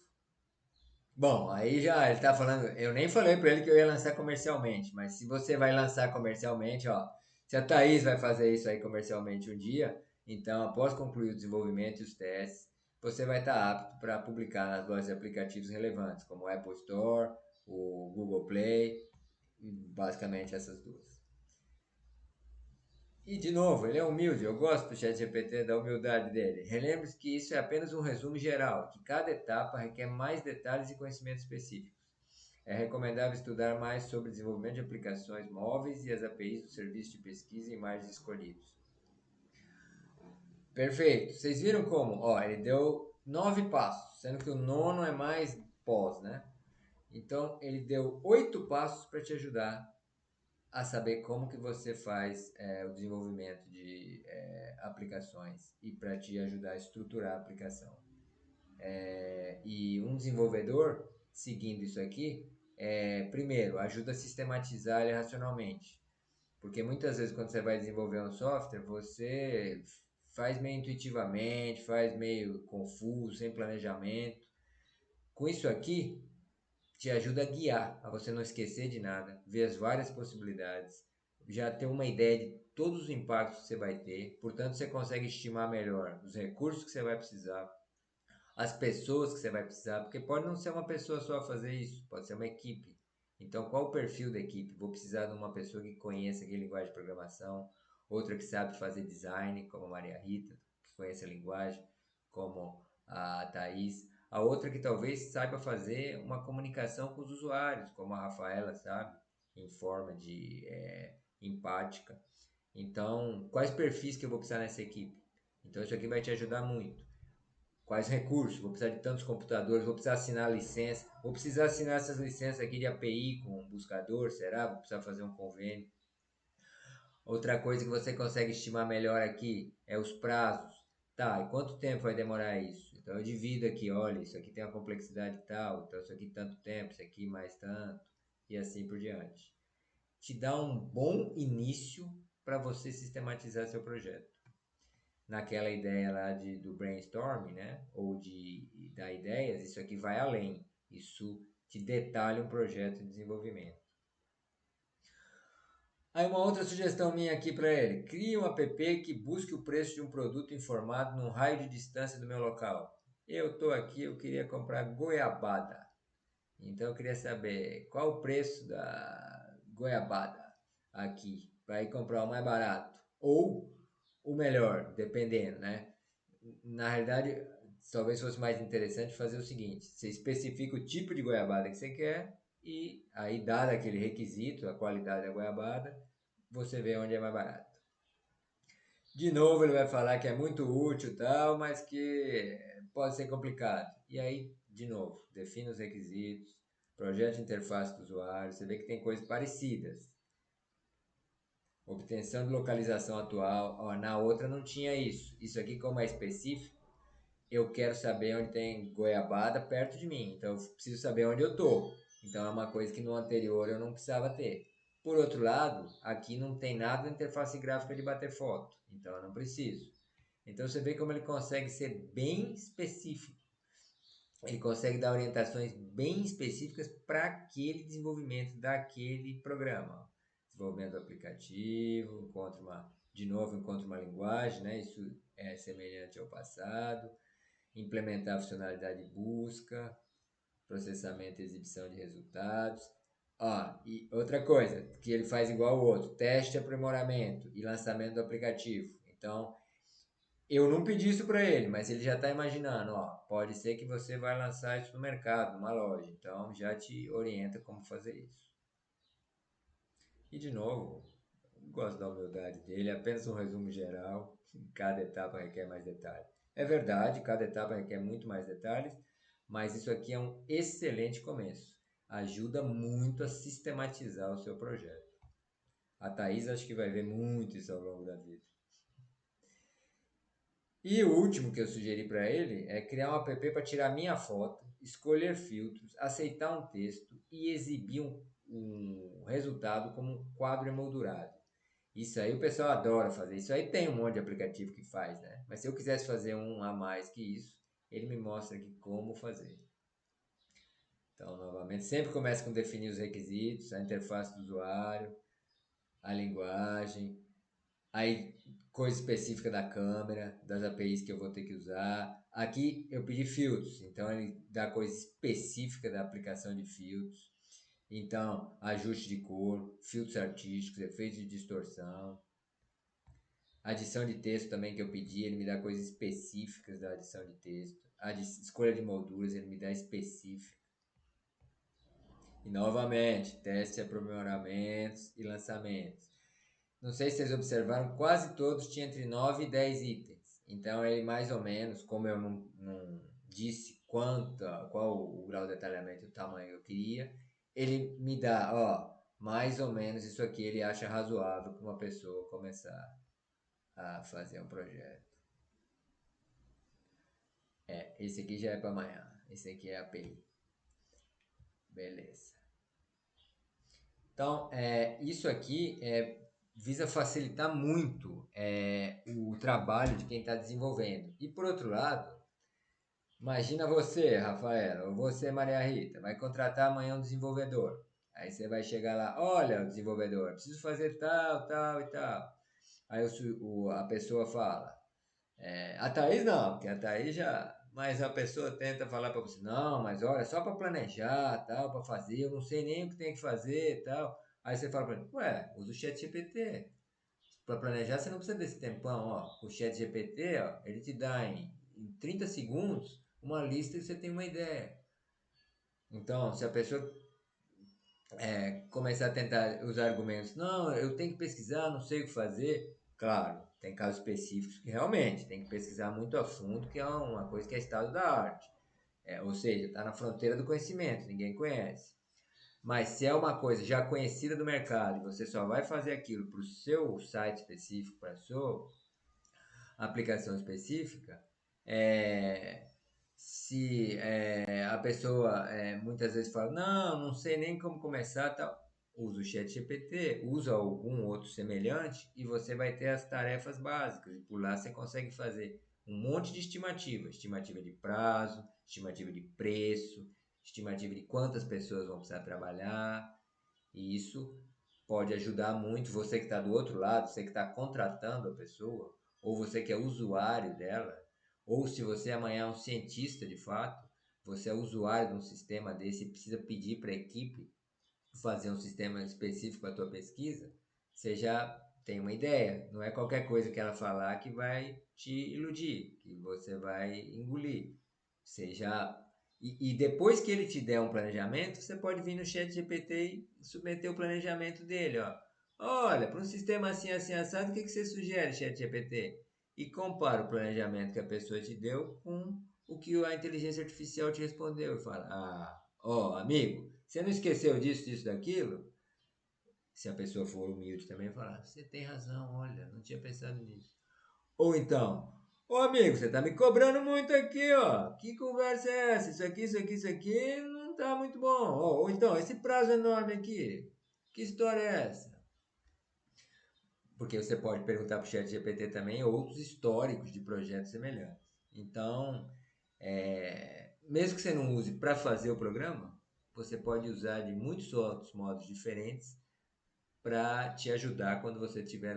Bom, aí já ele tá falando, eu nem falei para ele que eu ia lançar comercialmente, mas se você vai lançar comercialmente, ó, se a Thaís vai fazer isso aí comercialmente um dia, então após concluir o desenvolvimento e os testes, você vai estar apto para publicar nas lojas de aplicativos relevantes, como o Apple Store, o Google Play, basicamente essas duas. E de novo, ele é humilde, eu gosto do ChatGPT, da humildade dele. Relembre-se que isso é apenas um resumo geral, que cada etapa requer mais detalhes e conhecimentos específicos. É recomendável estudar mais sobre desenvolvimento de aplicações móveis e as APIs do serviço de pesquisa e imagens escolhidos. Perfeito. Vocês viram como? Ó, ele deu 9 passos, sendo que o nono é mais pós, né? Então, ele deu 8 passos para te ajudar a saber como que você faz o desenvolvimento de aplicações e para te ajudar a estruturar a aplicação. E um desenvolvedor, seguindo isso aqui, primeiro, ajuda a sistematizar ele racionalmente. Porque muitas vezes quando você vai desenvolver um software, você faz meio intuitivamente, faz meio confuso, sem planejamento. Com isso aqui, te ajuda a guiar, a você não esquecer de nada, ver as várias possibilidades, já ter uma ideia de todos os impactos que você vai ter, portanto você consegue estimar melhor os recursos que você vai precisar, as pessoas que você vai precisar, porque pode não ser uma pessoa só a fazer isso, pode ser uma equipe. Então, qual o perfil da equipe? Vou precisar de uma pessoa que conheça aquela linguagem de programação, outra que sabe fazer design, como a Maria Rita, que conhece a linguagem, como a Thaís, a outra que talvez saiba fazer uma comunicação com os usuários, como a Rafaela, sabe? Em forma de empática. Então, quais perfis que eu vou precisar nessa equipe? Então, isso aqui vai te ajudar muito. Quais recursos? Vou precisar de tantos computadores, vou precisar assinar licença, vou precisar assinar essas licenças aqui de API com um buscador, será? Vou precisar fazer um convênio. Outra coisa que você consegue estimar melhor aqui é os prazos. Tá, e quanto tempo vai demorar isso? Então eu divido aqui, olha, isso aqui tem uma complexidade tal, então isso aqui tanto tempo, isso aqui mais tanto, e assim por diante. Te dá um bom início para você sistematizar seu projeto. Naquela ideia lá do brainstorming, né? Ou de dar ideias, isso aqui vai além. Isso te detalha um projeto de desenvolvimento. Aí uma outra sugestão minha aqui para ele. Crie um app que busque o preço de um produto informado num raio de distância do meu local. Eu estou aqui, eu queria comprar goiabada. Então eu queria saber qual o preço da goiabada aqui, para ir comprar o mais barato. Ou o melhor, dependendo, né? Na realidade, talvez fosse mais interessante fazer o seguinte: você especifica o tipo de goiabada que você quer e aí, dado aquele requisito, a qualidade da goiabada, você vê onde é mais barato. De novo, ele vai falar que é muito útil e tal, mas que pode ser complicado. E aí, de novo, define os requisitos, projete a interface do usuário, você vê que tem coisas parecidas. Obtenção de localização atual, ó, na outra não tinha isso. Isso aqui, como é específico, eu quero saber onde tem goiabada perto de mim, então eu preciso saber onde eu tô. Então é uma coisa que no anterior eu não precisava ter. Por outro lado, aqui não tem nada na interface gráfica de bater foto, então eu não preciso. Então você vê como ele consegue ser bem específico. Ele consegue dar orientações bem específicas para aquele desenvolvimento daquele programa. Desenvolvimento do aplicativo, encontra uma linguagem, né? Isso é semelhante ao passado. Implementar a funcionalidade de busca, processamento e exibição de resultados. E outra coisa, que ele faz igual ao outro, teste, aprimoramento e lançamento do aplicativo. Então, Eu não pedi isso para ele, mas ele já está imaginando, ó, pode ser que você vai lançar isso no mercado, numa loja, então já te orienta como fazer isso. E de novo, gosto da humildade dele, apenas um resumo geral, cada etapa requer mais detalhes. É verdade, cada etapa requer muito mais detalhes, mas isso aqui é um excelente começo. Ajuda muito a sistematizar o seu projeto. A Thaís acho que vai ver muito isso ao longo da vida. E o último que eu sugeri para ele é criar um app para tirar minha foto, escolher filtros, aceitar um texto e exibir um resultado como um quadro emoldurado. Isso aí o pessoal adora fazer. Isso aí tem um monte de aplicativo que faz, né? Mas se eu quisesse fazer um a mais que isso, ele me mostra aqui como fazer. Então, novamente, sempre começa com definir os requisitos, a interface do usuário, a linguagem, aí coisa específica da câmera, das APIs que eu vou ter que usar. Aqui eu pedi filtros, então ele dá coisa específica da aplicação de filtros. Então, ajuste de cor, filtros artísticos, efeitos de distorção. Adição de texto também que eu pedi, ele me dá coisas específicas da adição de texto. A escolha de molduras, ele me dá específica. E novamente, teste, aprimoramentos e lançamentos. Não sei se vocês observaram, quase todos tinham entre 9 e 10 itens. Então ele mais ou menos, como eu não disse qual o grau de detalhamento e o tamanho que eu queria, ele me dá, ó, mais ou menos isso aqui ele acha razoável para uma pessoa começar a fazer um projeto. Esse aqui já é para amanhã. Esse aqui é a API. Beleza. Então, isso aqui visa facilitar muito o trabalho de quem está desenvolvendo. E por outro lado, imagina você, Rafaela, ou você, Maria Rita, vai contratar amanhã um desenvolvedor. Aí você vai chegar lá, olha, o desenvolvedor, preciso fazer tal, tal e tal. Aí a pessoa fala, a Thaís não, porque a Thaís já. Mas a pessoa tenta falar para você, não, mas olha, só para planejar, tal, para fazer, eu não sei nem o que tem que fazer, tal. Aí você fala para ele, ué, usa o ChatGPT. Para planejar você não precisa desse tempão, ó. O ChatGPT, ó, ele te dá em 30 segundos uma lista e você tem uma ideia. Então, se a pessoa começar a tentar usar argumentos, não, eu tenho que pesquisar, não sei o que fazer. Claro, tem casos específicos que realmente tem que pesquisar muito a fundo, que é uma coisa que é estado da arte. Ou seja, está na fronteira do conhecimento, ninguém conhece. Mas se é uma coisa já conhecida do mercado e você só vai fazer aquilo para o seu site específico, para a sua aplicação específica, se a pessoa muitas vezes fala, não sei nem como começar, tal, usa o ChatGPT, usa algum outro semelhante e você vai ter as tarefas básicas. E por lá você consegue fazer um monte de estimativa de prazo, estimativa de preço, estimativa de quantas pessoas vão precisar trabalhar. E isso pode ajudar muito você que está do outro lado, você que está contratando a pessoa, ou você que é usuário dela, ou se você amanhã é um cientista de fato, você é usuário de um sistema desse e precisa pedir para a equipe fazer um sistema específico para a tua pesquisa, você já tem uma ideia. Não é qualquer coisa que ela falar que vai te iludir, que você vai engolir. Você já... E depois que ele te der um planejamento, você pode vir no ChatGPT e submeter o planejamento dele. Ó. Olha, para um sistema assim, assim, assado, o que você sugere, ChatGPT? E compara o planejamento que a pessoa te deu com o que a inteligência artificial te respondeu. E fala, amigo, você não esqueceu disso, disso, daquilo? Se a pessoa for humilde também, falar, você tem razão, olha, não tinha pensado nisso. Ou então, amigo, você tá me cobrando muito aqui, ó. Que conversa é essa? Isso aqui não tá muito bom. Ou então, esse prazo enorme aqui, que história é essa? Porque você pode perguntar para o ChatGPT também outros históricos de projetos semelhantes. Então, mesmo que você não use para fazer o programa, você pode usar de muitos outros modos diferentes para te ajudar quando você estiver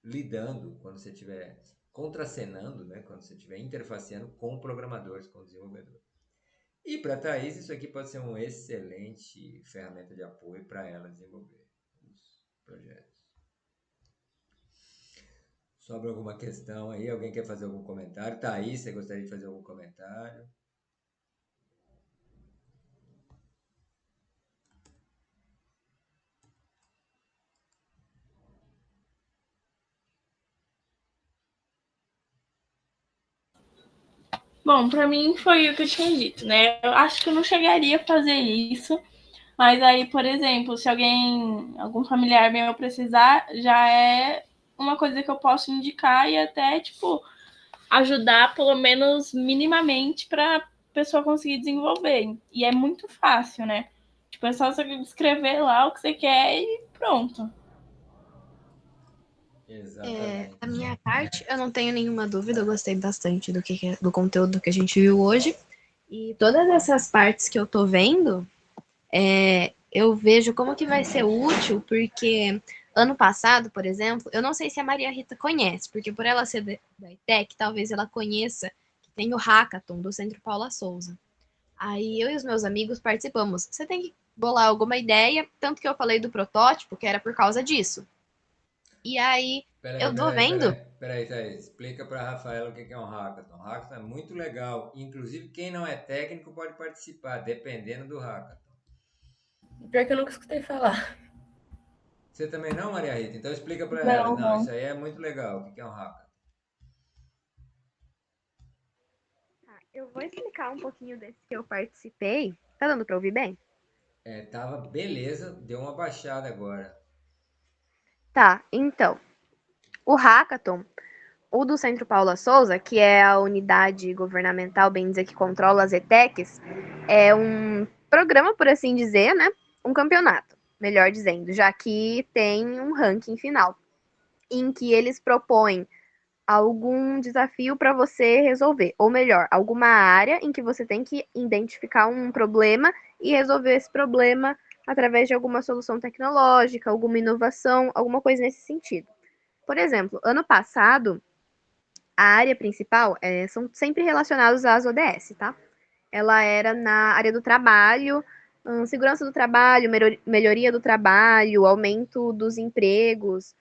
lidando, quando você estiver contracenando, né? Quando você estiver interfaceando com programadores, com desenvolvedores. E para a Thaís, isso aqui pode ser uma excelente ferramenta de apoio para ela desenvolver os projetos. Sobre alguma questão aí? Alguém quer fazer algum comentário? Thaís, você gostaria de fazer algum comentário? Bom, pra mim foi o que eu tinha dito, né? Eu acho que eu não chegaria a fazer isso, mas aí, por exemplo, se algum familiar meu precisar, já é uma coisa que eu posso indicar e até, tipo, ajudar, pelo menos minimamente, pra pessoa conseguir desenvolver. E é muito fácil, né? Tipo, é só você escrever lá o que você quer e pronto. Da Exatamente. minha parte, eu não tenho nenhuma dúvida, eu gostei bastante do conteúdo que a gente viu hoje. E todas essas partes que eu tô vendo, eu vejo como que vai ser útil, porque ano passado, por exemplo, eu não sei se a Maria Rita conhece, porque por ela ser da ITEC, talvez ela conheça que tem o Hackathon do Centro Paula Souza. Aí eu e os meus amigos participamos. Você tem que bolar alguma ideia, tanto que eu falei do protótipo, que era por causa disso. E aí Peraí, eu tô peraí, vendo. peraí, peraí, Thaís. Explica para a Rafaela o que é um hackathon. Hackathon é muito legal. Inclusive, quem não é técnico pode participar, dependendo do hackathon. Pior que eu nunca escutei falar. Você também não, Maria Rita? Então explica para ela. Não, Não, isso não. aí é muito legal. O que é um hackathon? Eu vou explicar um pouquinho desse que eu participei. Tá dando pra ouvir bem? É, tava beleza, deu uma baixada agora. Tá, então. O Hackathon, o do Centro Paula Souza, que é a unidade governamental, bem dizer, que controla as ETECs, é um programa, por assim dizer, né? Um campeonato, melhor dizendo, já que tem um ranking final, em que eles propõem algum desafio para você resolver, ou melhor, alguma área em que você tem que identificar um problema e resolver esse problema através de alguma solução tecnológica, alguma inovação, alguma coisa nesse sentido. Por exemplo, ano passado, a área principal são sempre relacionados às ODS, tá? Ela era na área do trabalho, segurança do trabalho, melhoria do trabalho, aumento dos empregos,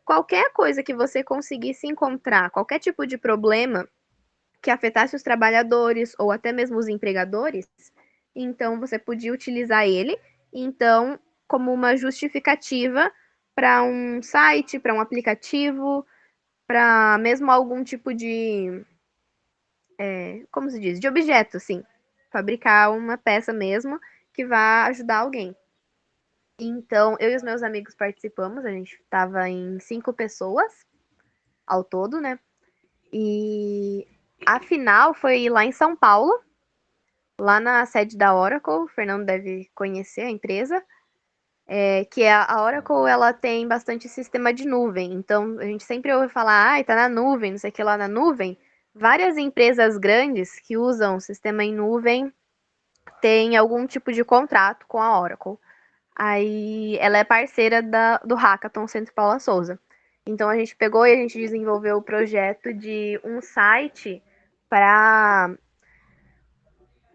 qualquer coisa que você conseguisse encontrar, qualquer tipo de problema que afetasse os trabalhadores ou até mesmo os empregadores, então você podia utilizar ele, então, como uma justificativa para um site, para um aplicativo, para mesmo algum tipo de, como se diz, de objeto, assim, fabricar uma peça mesmo que vá ajudar alguém. Então, eu e os meus amigos participamos, a gente estava em 5 pessoas ao todo, né? E a final foi lá em São Paulo, lá na sede da Oracle. O Fernando deve conhecer a empresa. Que a Oracle, ela tem bastante sistema de nuvem. Então, a gente sempre ouve falar, tá na nuvem, não sei o que lá na nuvem. Várias empresas grandes que usam sistema em nuvem têm algum tipo de contrato com a Oracle. Aí, ela é parceira do Hackathon Centro Paula Souza. Então, a gente pegou e a gente desenvolveu o projeto de um site para...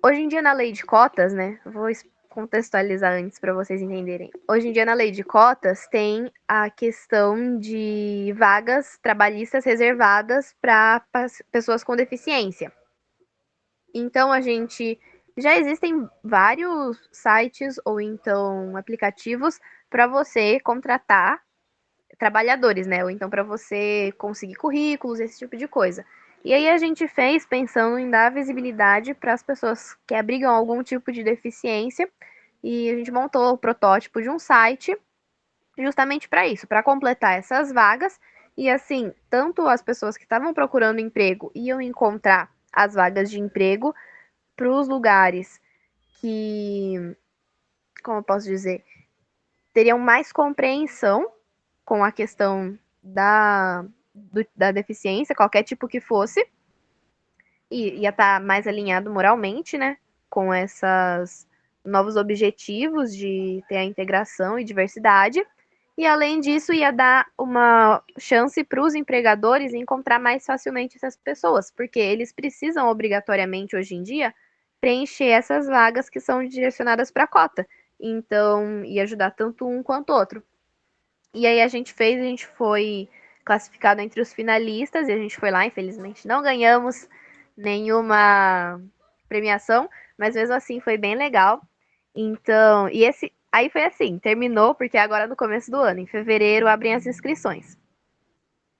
Hoje em dia, na lei de cotas, né? Vou contextualizar antes para vocês entenderem. Hoje em dia, na lei de cotas, tem a questão de vagas trabalhistas reservadas para pessoas com deficiência. Então, a gente. Já existem vários sites ou então aplicativos para você contratar trabalhadores, né? Ou então para você conseguir currículos, esse tipo de coisa. E aí a gente fez pensando em dar visibilidade para as pessoas que abrigam algum tipo de deficiência e a gente montou o protótipo de um site justamente para isso, para completar essas vagas e assim, tanto as pessoas que estavam procurando emprego iam encontrar as vagas de emprego para os lugares que, como eu posso dizer, teriam mais compreensão com a questão da deficiência, qualquer tipo que fosse, e ia estar mais alinhado moralmente, né, com esses novos objetivos de ter a integração e diversidade. E além disso, ia dar uma chance para os empregadores encontrar mais facilmente essas pessoas, porque eles precisam obrigatoriamente hoje em dia preencher essas vagas que são direcionadas para a cota. Então, ia ajudar tanto um quanto outro. E aí a gente foi classificado entre os finalistas, e a gente foi lá, infelizmente não ganhamos nenhuma premiação, mas mesmo assim foi bem legal. Então, e esse aí foi assim, terminou porque agora no começo do ano, em fevereiro, abrem as inscrições.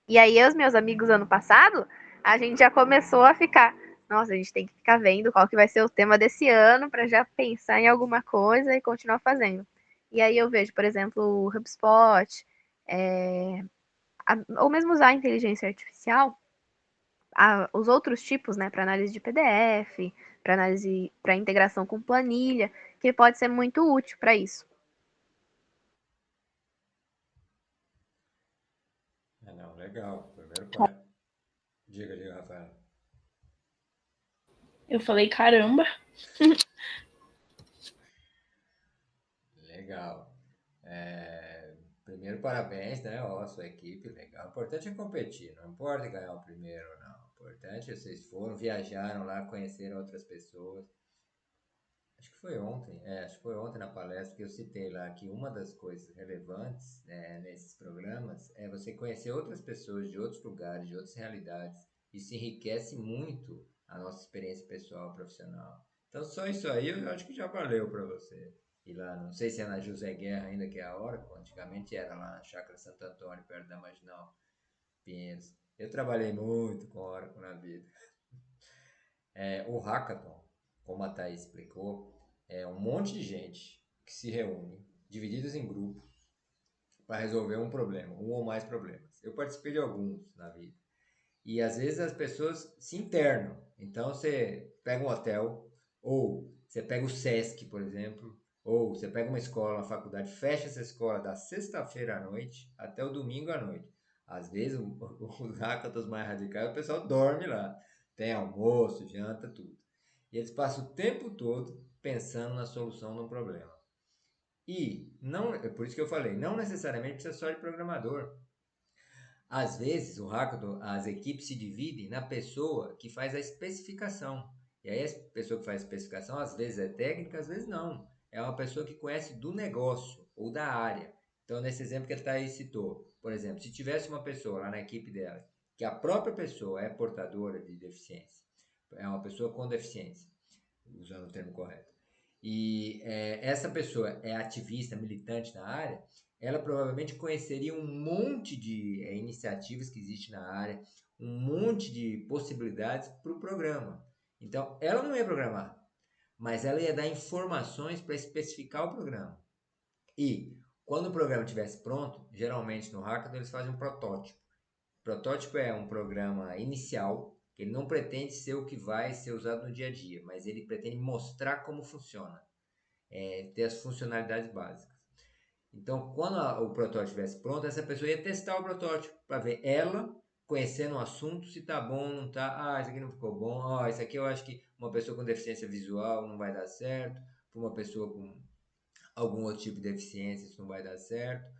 E aí, os meus amigos, ano passado, a gente já começou a ficar. Nossa, a gente tem que ficar vendo qual que vai ser o tema desse ano para já pensar em alguma coisa e continuar fazendo. E aí eu vejo, por exemplo, o HubSpot, ou mesmo usar a inteligência artificial, os outros tipos, né, para análise de PDF, para análise, para integração com planilha, que pode ser muito útil para isso. Não, legal. Primeiro para. Diga, Rafael. Eu falei, caramba. Legal. Primeiro, parabéns, né? Ó, sua equipe, legal. O importante é competir, não importa ganhar o primeiro ou não. O importante é vocês foram, viajaram lá, conheceram outras pessoas. Acho que foi ontem, acho que foi ontem na palestra que eu citei lá que uma das coisas relevantes, né, nesses programas é você conhecer outras pessoas de outros lugares, de outras realidades. Isso enriquece muito a nossa experiência pessoal, profissional. Então só isso aí eu acho que já valeu para você. E lá, não sei se é na José Guerra ainda que é a Oracle, antigamente era lá na Chácara Santo Antônio, perto da Marginal Pinheiros. Eu trabalhei muito com Oracle na vida. O Hackathon, como a Thaís explicou, é um monte de gente que se reúne, divididos em grupos, para resolver um problema, um ou mais problemas. Eu participei de alguns na vida. E às vezes as pessoas se internam. Então você pega um hotel, ou você pega o Sesc, por exemplo, ou você pega uma escola, uma faculdade, fecha essa escola da sexta-feira à noite até o domingo à noite. Às vezes, os hackathons mais radicais, o pessoal dorme lá. Tem almoço, janta, tudo. E eles passam o tempo todo pensando na solução de um problema. E, não, é por isso que eu falei, não necessariamente precisa só de programador. Às vezes, o hackathon, as equipes se dividem na pessoa que faz a especificação. E aí, a pessoa que faz a especificação, às vezes é técnica, às vezes não. É uma pessoa que conhece do negócio ou da área. Então, nesse exemplo que a Thaís citou, por exemplo, se tivesse uma pessoa lá na equipe dela, que a própria pessoa é portadora de deficiência, é uma pessoa com deficiência, usando o termo correto, e essa pessoa é ativista, militante na área, ela provavelmente conheceria um monte de iniciativas que existem na área, um monte de possibilidades para o programa. Então, ela não ia programar, mas ela ia dar informações para especificar o programa. E, quando o programa estivesse pronto, geralmente no Hackathon eles fazem um protótipo. O protótipo é um programa inicial, que ele não pretende ser o que vai ser usado no dia a dia, mas ele pretende mostrar como funciona, ter as funcionalidades básicas. Então, quando o protótipo estivesse pronto, essa pessoa ia testar o protótipo para ver ela, conhecendo o assunto, se tá bom ou não tá. Ah, isso aqui não ficou bom. Isso aqui eu acho que uma pessoa com deficiência visual não vai dar certo. Para uma pessoa com algum outro tipo de deficiência isso não vai dar certo.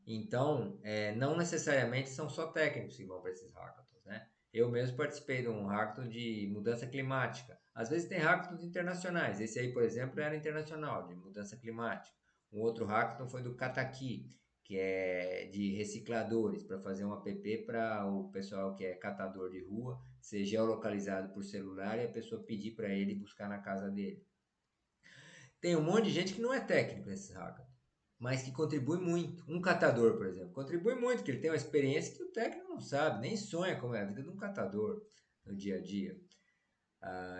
Então, não necessariamente são só técnicos que vão para esses hackathons, né? Eu mesmo participei de um hackathon de mudança climática. Às vezes tem hackathons internacionais. Esse aí, por exemplo, era internacional, de mudança climática. Um outro hackathon foi do Cataqui, que é de recicladores, para fazer um app para o pessoal que é catador de rua ser geolocalizado por celular e a pessoa pedir para ele buscar na casa dele. Tem um monte de gente que não é técnico nesses hackathons, mas que contribui muito. Um catador, por exemplo, contribui muito, porque ele tem uma experiência que o técnico não sabe, nem sonha como é a vida de um catador no dia a dia.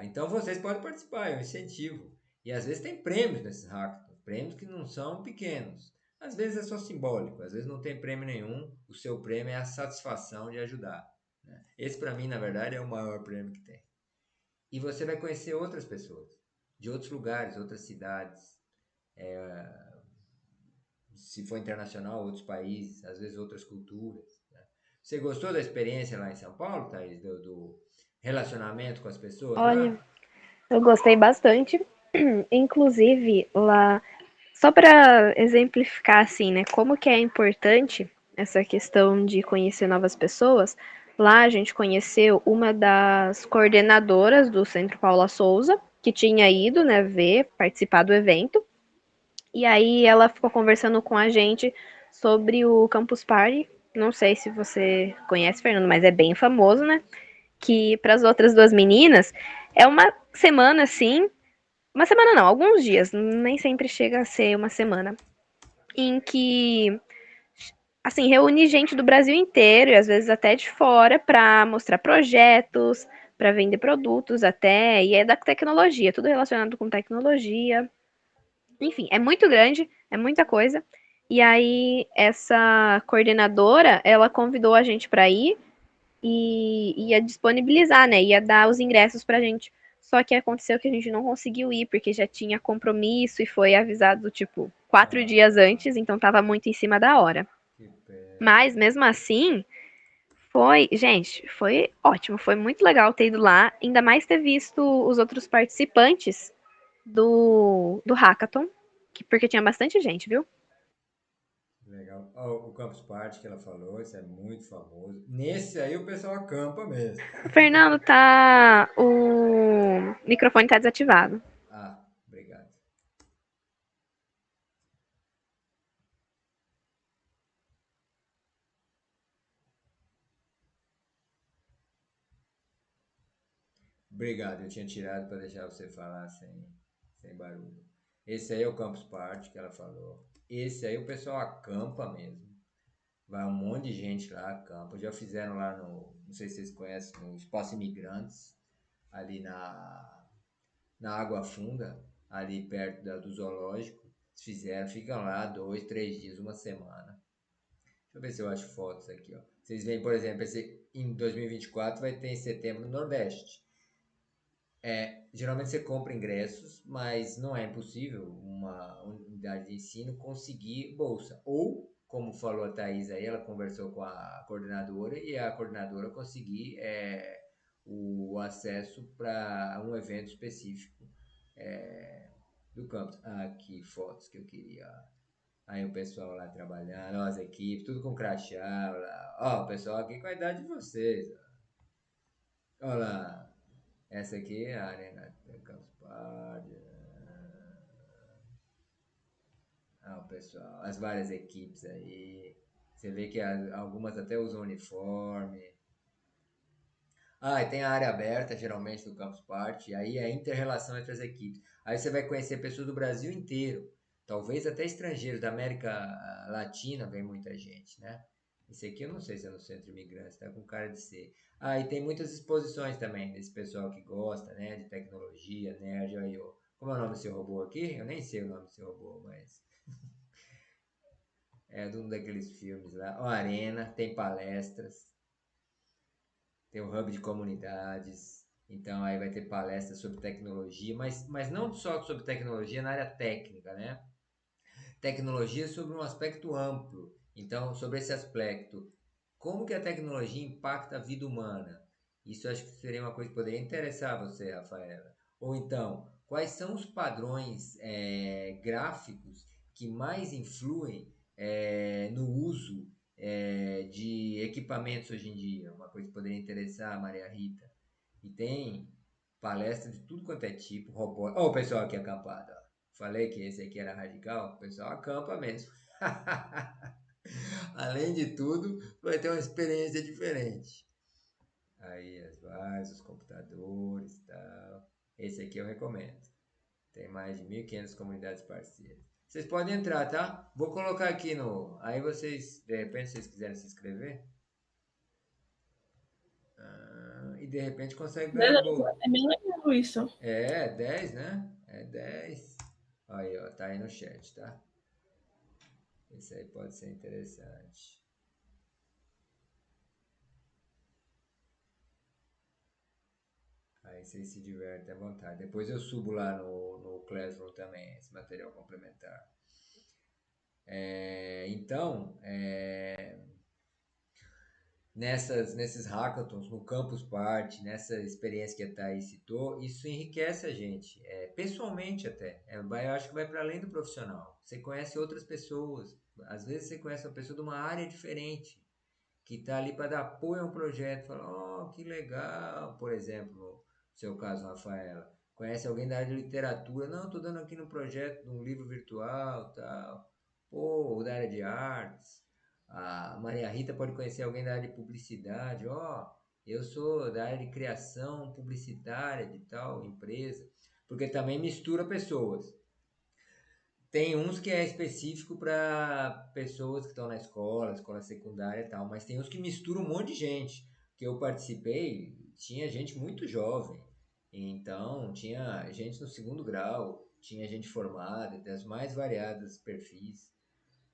Então vocês podem participar, é um incentivo. E às vezes tem prêmios nesses hackathons, prêmios que não são pequenos. Às vezes é só simbólico, às vezes não tem prêmio nenhum, o seu prêmio é a satisfação de ajudar, né? Esse para mim, na verdade, é o maior prêmio que tem. E você vai conhecer outras pessoas, de outros lugares, outras cidades, se for internacional, outros países, às vezes outras culturas, né? Você gostou da experiência lá em São Paulo, Thaís? Do relacionamento com as pessoas Olha, lá? eu gostei bastante. Inclusive, lá, só para exemplificar assim, né, como que é importante essa questão de conhecer novas pessoas, lá a gente conheceu uma das coordenadoras do Centro Paula Souza, que tinha ido, né, participar do evento. E aí ela ficou conversando com a gente sobre o Campus Party, não sei se você conhece, Fernando, mas é bem famoso, né? Que para as outras duas meninas é uma semana assim, uma semana não, alguns dias, nem sempre chega a ser uma semana, em que assim, reúne gente do Brasil inteiro e às vezes até de fora para mostrar projetos, para vender produtos até, e é da tecnologia, tudo relacionado com tecnologia. Enfim, é muito grande, é muita coisa. E aí essa coordenadora, ela convidou a gente para ir e ia disponibilizar, né? Ia dar os ingressos pra gente. Só que aconteceu que a gente não conseguiu ir, porque já tinha compromisso e foi avisado, tipo, 4 dias Ah, antes, então tava muito em cima da hora. que pena. Mas mesmo assim, foi, gente, foi ótimo, foi muito legal ter ido lá, ainda mais ter visto os outros participantes do Hackathon, porque tinha bastante gente, viu? Legal. Ó, o Campus Party que ela falou, isso é muito famoso. Nesse aí o pessoal acampa mesmo. Fernando, tá. O microfone tá desativado. Ah, obrigado. Obrigado, eu tinha tirado para deixar você falar sem barulho. Esse aí é o Campus Party que ela falou. Esse aí o pessoal acampa mesmo. Vai um monte de gente lá, acampa. Já fizeram lá no, não sei se vocês conhecem, no Espaço Imigrantes, ali na Água Funda, ali perto do zoológico. Eles fizeram, ficam lá 2, 3 dias, uma semana. Deixa eu ver se eu acho fotos aqui, ó. Vocês veem, por exemplo, em 2024 vai ter em setembro no Nordeste. Geralmente você compra ingressos, mas não é impossível uma unidade de ensino conseguir bolsa. Ou, como falou a Thais aí, ela conversou com a coordenadora e a coordenadora conseguir o acesso para um evento específico é, do campus. Aqui, fotos que eu queria. Aí o pessoal lá trabalhando, ó, as equipes, tudo com crachá. Ó, o pessoal aqui com a idade de vocês. Ó lá. Essa aqui é a Arena Campus Party. O pessoal, as várias equipes aí. Você vê que algumas até usam uniforme. E tem a área aberta, geralmente, do Campus Party. Aí é a inter-relação entre as equipes. Aí você vai conhecer pessoas do Brasil inteiro. Talvez até estrangeiros, da América Latina vem muita gente, né? Esse aqui eu não sei se é no Centro Imigrantes, tá com cara de ser. E tem muitas exposições também desse pessoal que gosta, né? De tecnologia, nerd. Aí, ó. Como é o nome do seu robô aqui? Eu nem sei o nome do seu robô, mas é de um daqueles filmes lá. Ó, Arena, tem palestras. Tem o hub de comunidades, então aí vai ter palestras sobre tecnologia, mas não só sobre tecnologia na área técnica, né? Tecnologia sobre um aspecto amplo. Então, sobre esse aspecto, como que a tecnologia impacta a vida humana? Isso acho que seria uma coisa que poderia interessar você, Rafaela. Ou então, quais são os padrões gráficos que mais influem no uso de equipamentos hoje em dia? Uma coisa que poderia interessar a Maria Rita. E tem palestra de tudo quanto é tipo, robô. Ó, o pessoal aqui acampado, ó. Falei que esse aqui era radical, o pessoal acampa mesmo. Além de tudo, vai ter uma experiência diferente. Aí as vagas, os computadores e tal. Esse aqui eu recomendo. Tem mais de 1.500 comunidades parceiras. Vocês podem entrar, tá? Vou colocar aqui no. Aí vocês, de repente, se vocês quiserem se inscrever. E de repente consegue ganhar um Beleza, bolo. é bem legal isso. É 10, né? É 10. Aí, ó, tá aí no chat, tá? Esse aí pode ser interessante. Aí vocês se divertem à vontade. Depois eu subo lá no Classroom também, esse material complementar. Então, nesses hackathons, no Campus Party, nessa experiência que a Thaís citou, isso enriquece a gente, pessoalmente até. Eu acho que vai para além do profissional. Você conhece outras pessoas. Às vezes você conhece uma pessoa de uma área diferente, que está ali para dar apoio a um projeto. Fala, oh, que legal. Por exemplo, no seu caso, Rafaela. Conhece alguém da área de literatura? Não, estou dando aqui no projeto de um livro virtual, tal. Pô, ou da área de artes. A Maria Rita pode conhecer alguém da área de publicidade. Ó, eu sou da área de criação publicitária de tal empresa. Porque também mistura pessoas. Tem uns que é específico para pessoas que estão na escola secundária e tal, mas tem uns que misturam um monte de gente. Que eu participei, tinha gente muito jovem. Então, tinha gente no segundo grau, tinha gente formada, das mais variadas perfis.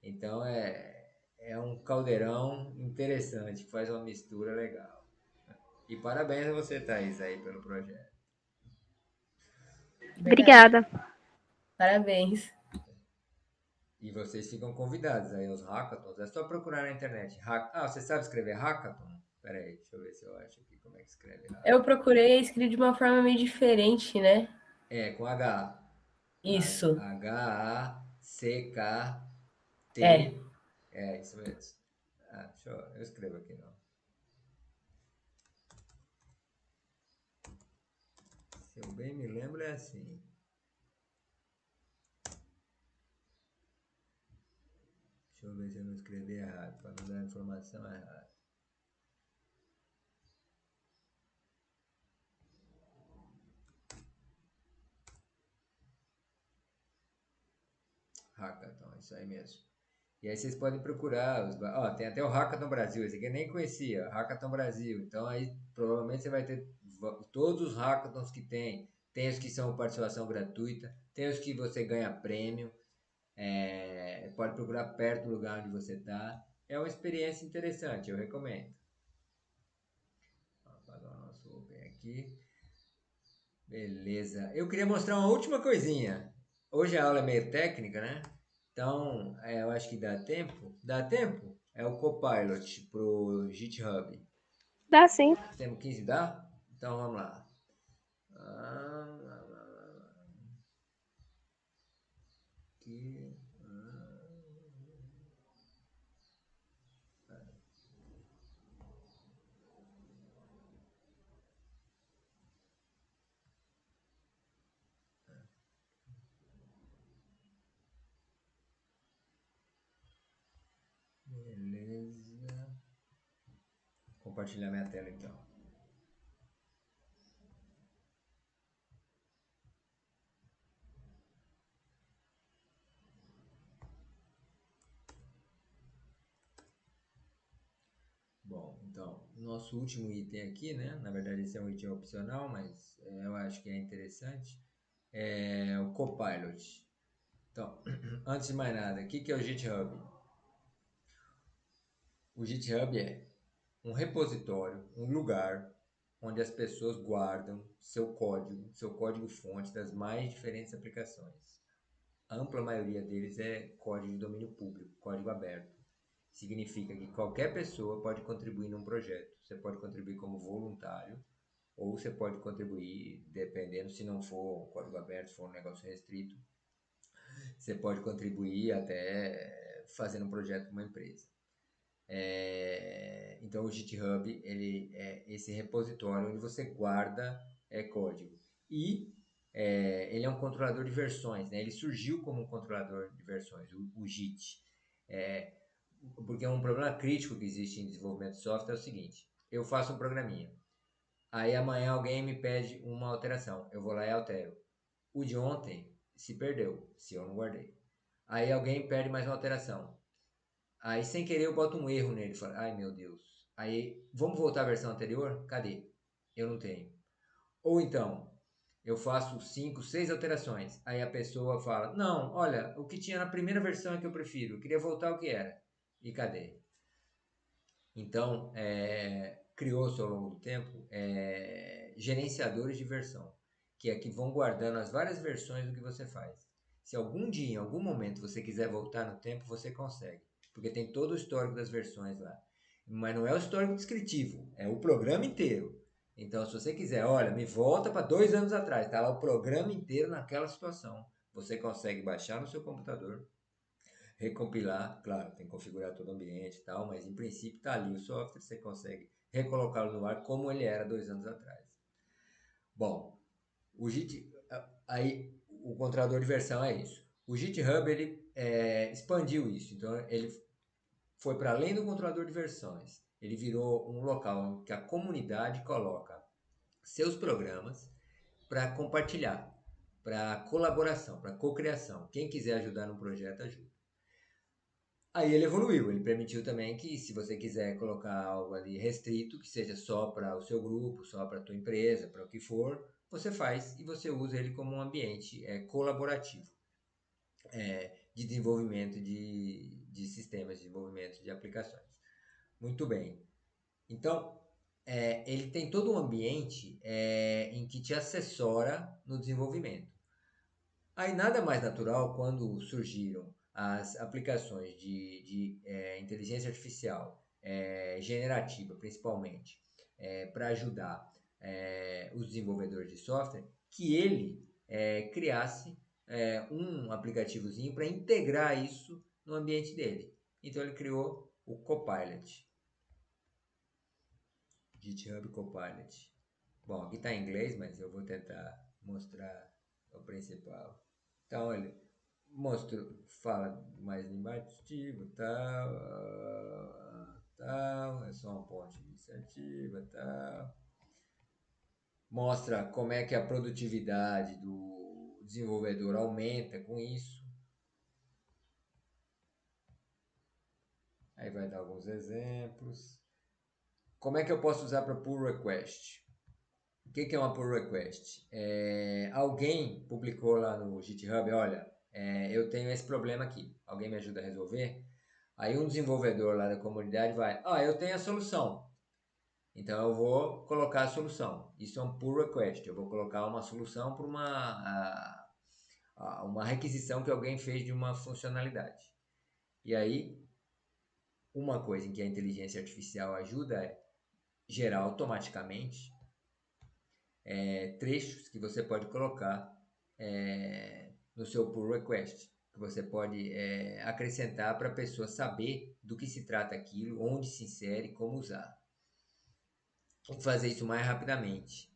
Então, é um caldeirão interessante, que faz uma mistura legal. E parabéns a você, Thaís, aí pelo projeto. Verdade. Obrigada. Parabéns. E vocês ficam convidados aí aos hackathons. É só procurar na internet. Você sabe escrever hackathon? Pera aí, deixa eu ver se eu acho aqui como é que escreve hackathon. Eu procurei escrever de uma forma meio diferente, né? É, com H. Isso. H-A-C-K-T. É. É, isso mesmo. Deixa eu escrevo aqui não. Se eu bem me lembro, é assim. Deixa eu ver se eu não escrevi errado, para não dar a informação errada. Hackathon, isso aí mesmo. E aí vocês podem procurar. Tem até o Hackathon Brasil, esse aqui eu nem conhecia, Hackathon Brasil. Então aí provavelmente você vai ter todos os hackathons que tem. Tem os que são participação gratuita, tem os que você ganha prêmio. Pode procurar perto do lugar onde você está. É uma experiência interessante, eu recomendo. Vou apagar o nosso Open aqui. Beleza. Eu queria mostrar uma última coisinha. Hoje a aula é meio técnica, né? Então, eu acho que dá tempo. Dá tempo? É o Copilot pro GitHub. Dá sim. Temos 15, dá? Então vamos lá. Aqui. Beleza. Compartilhar minha tela então. Bom, então, nosso último item aqui, né? Na verdade, esse é um item opcional, mas eu acho que é interessante. É o Copilot. Então, antes de mais nada, o que é o GitHub? O GitHub é um repositório, um lugar onde as pessoas guardam seu código-fonte das mais diferentes aplicações. A ampla maioria deles é código de domínio público, código aberto. Significa que qualquer pessoa pode contribuir num projeto. Você pode contribuir como voluntário, ou você pode contribuir, dependendo, se não for código aberto, se for um negócio restrito, você pode contribuir até fazendo um projeto para uma empresa. Então o GitHub ele é esse repositório onde você guarda código. E ele é um controlador de versões, né? Ele surgiu como um controlador de versões, o Git. Porque um problema crítico que existe em desenvolvimento de software é o seguinte: eu faço um programinha, aí amanhã alguém me pede uma alteração, eu vou lá e altero. O de ontem se perdeu, se eu não guardei. Aí alguém pede mais uma alteração. Aí, sem querer, eu boto um erro nele. Falo, ai, meu Deus. Aí, vamos voltar à versão anterior? Cadê? Eu não tenho. Ou então, eu faço 5, 6 alterações. Aí a pessoa fala, não, olha, o que tinha na primeira versão é que eu prefiro. Eu queria voltar ao que era. E cadê? Então, criou-se ao longo do tempo gerenciadores de versão, que é que vão guardando as várias versões do que você faz. Se algum dia, em algum momento, você quiser voltar no tempo, você consegue, porque tem todo o histórico das versões lá. Mas não é o histórico descritivo, é o programa inteiro. Então, se você quiser, olha, me volta para 2 anos atrás, está lá o programa inteiro naquela situação. Você consegue baixar no seu computador, recompilar, claro, tem que configurar todo o ambiente e tal, mas em princípio está ali o software, você consegue recolocá-lo no ar como ele era 2 anos atrás. Bom, o Git, aí o controlador de versão é isso. O GitHub ele expandiu isso, então ele foi para além do controlador de versões. Ele virou um local em que a comunidade coloca seus programas para compartilhar, para colaboração, para cocriação. Quem quiser ajudar no projeto, ajuda. Aí ele evoluiu, ele permitiu também que, se você quiser colocar algo ali restrito, que seja só para o seu grupo, só para a tua empresa, para o que for, você faz e você usa ele como um ambiente colaborativo de desenvolvimento de sistemas, de desenvolvimento de aplicações. Muito bem. Então, ele tem todo um ambiente em que te assessora no desenvolvimento. Aí nada mais natural quando surgiram as aplicações de inteligência artificial generativa, principalmente, para ajudar os desenvolvedores de software, que ele criasse um aplicativozinho para integrar isso no ambiente dele. Então ele criou o Copilot, GitHub Copilot. Bom, aqui está em inglês, mas eu vou tentar mostrar o principal. Então ele fala mais embativo, tal, é só um ponto de iniciativa, tal. Mostra como é que a produtividade do desenvolvedor aumenta com isso. Aí vai dar alguns exemplos. Como é que eu posso usar para pull request? O que é uma pull request? Alguém publicou lá no GitHub, olha, eu tenho esse problema aqui, alguém me ajuda a resolver? Aí um desenvolvedor lá da comunidade vai, eu tenho a solução, então eu vou colocar a solução. Isso é um pull request, eu vou colocar uma solução para uma requisição que alguém fez de uma funcionalidade. E aí, uma coisa em que a inteligência artificial ajuda é gerar automaticamente trechos que você pode colocar no seu pull request, que você pode acrescentar para a pessoa saber do que se trata aquilo, onde se insere, como usar. E fazer isso mais rapidamente.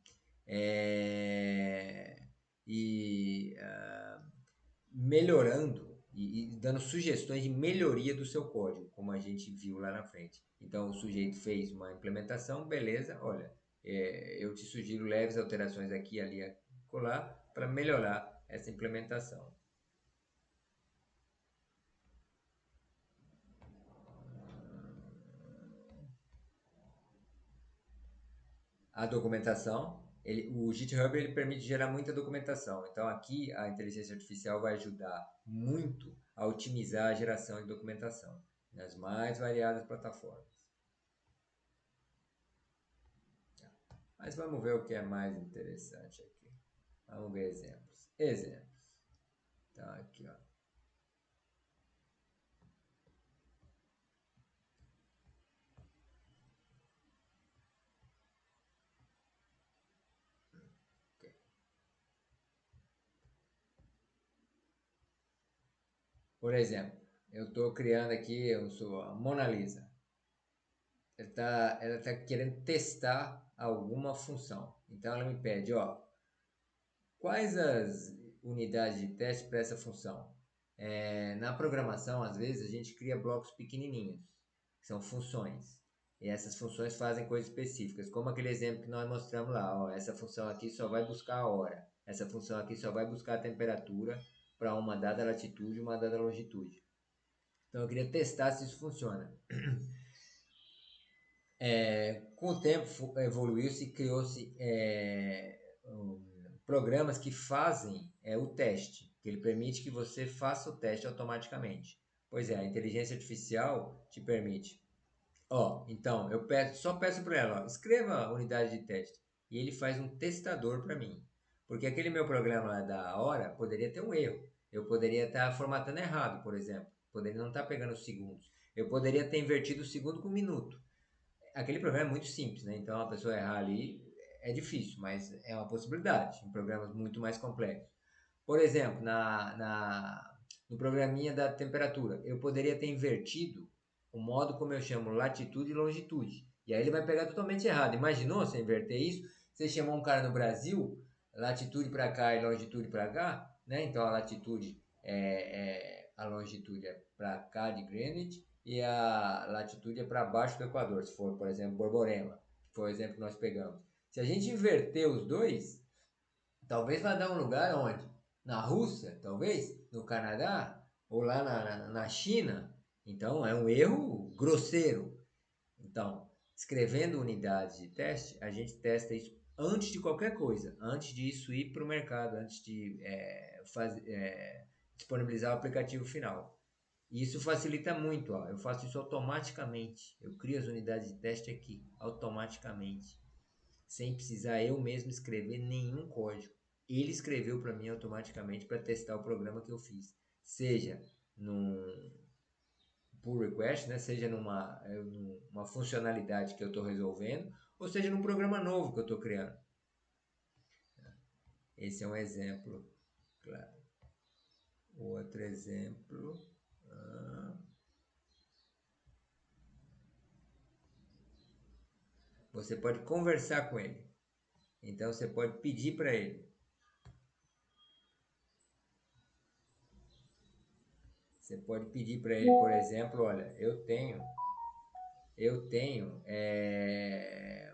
Melhorando e dando sugestões de melhoria do seu código, como a gente viu lá na frente. Então o sujeito fez uma implementação, beleza, olha, eu te sugiro leves alterações aqui, ali, acolá, para melhorar essa implementação. A documentação, o GitHub ele permite gerar muita documentação. Então aqui a inteligência artificial vai ajudar muito a otimizar a geração de documentação nas mais variadas plataformas. Mas vamos ver o que é mais interessante aqui. Vamos ver exemplos. Então aqui, ó. Por exemplo, eu estou criando aqui, eu sou a Mona Lisa. Ela tá querendo testar alguma função. Então ela me pede, quais as unidades de teste para essa função? Na programação, às vezes, a gente cria blocos pequenininhos, que são funções. E essas funções fazem coisas específicas, como aquele exemplo que nós mostramos lá. Essa função aqui só vai buscar a hora. Essa função aqui só vai buscar a temperatura para uma dada latitude e uma dada longitude. Então eu queria testar se isso funciona. Com o tempo evoluiu-se e criou-se programas que fazem o teste, que ele permite que você faça o teste automaticamente. Pois é, a inteligência artificial te permite. Então, eu só peço para ela, escreva a unidade de teste. E ele faz um testador para mim. Porque aquele meu programa lá da hora poderia ter um erro. Eu poderia estar formatando errado, por exemplo. Poderia não estar pegando os segundos. Eu poderia ter invertido o segundo com o minuto. Aquele programa é muito simples, né? Então, a pessoa errar ali é difícil, mas é uma possibilidade em programas muito mais complexos. Por exemplo, no programinha da temperatura, eu poderia ter invertido o modo como eu chamo latitude e longitude. E aí ele vai pegar totalmente errado. Imaginou você inverter isso? Você chamou um cara no Brasil, latitude para cá e longitude para cá, né? Então a latitude a longitude é para cá de Greenwich e a latitude é para baixo do Equador, se for, por exemplo, Borborema, que foi o exemplo que nós pegamos. Se a gente inverter os dois, talvez vá dar um lugar onde? Na Rússia, talvez? No Canadá? Ou lá na China? Então, é um erro grosseiro. Então, escrevendo unidades de teste, a gente testa isso antes de qualquer coisa, antes de isso ir para o mercado, antes de disponibilizar o aplicativo final. E isso facilita muito, ó. Eu faço isso automaticamente. Eu crio as unidades de teste aqui, automaticamente, sem precisar eu mesmo escrever nenhum código. Ele escreveu para mim automaticamente para testar o programa que eu fiz, seja num pull request, né? Seja numa funcionalidade que eu estou resolvendo, ou seja num programa novo que eu estou criando. Esse é um exemplo, claro. Outro exemplo. Você pode conversar com ele. Então você pode pedir para ele. Você pode pedir para ele, por exemplo, olha, eu tenho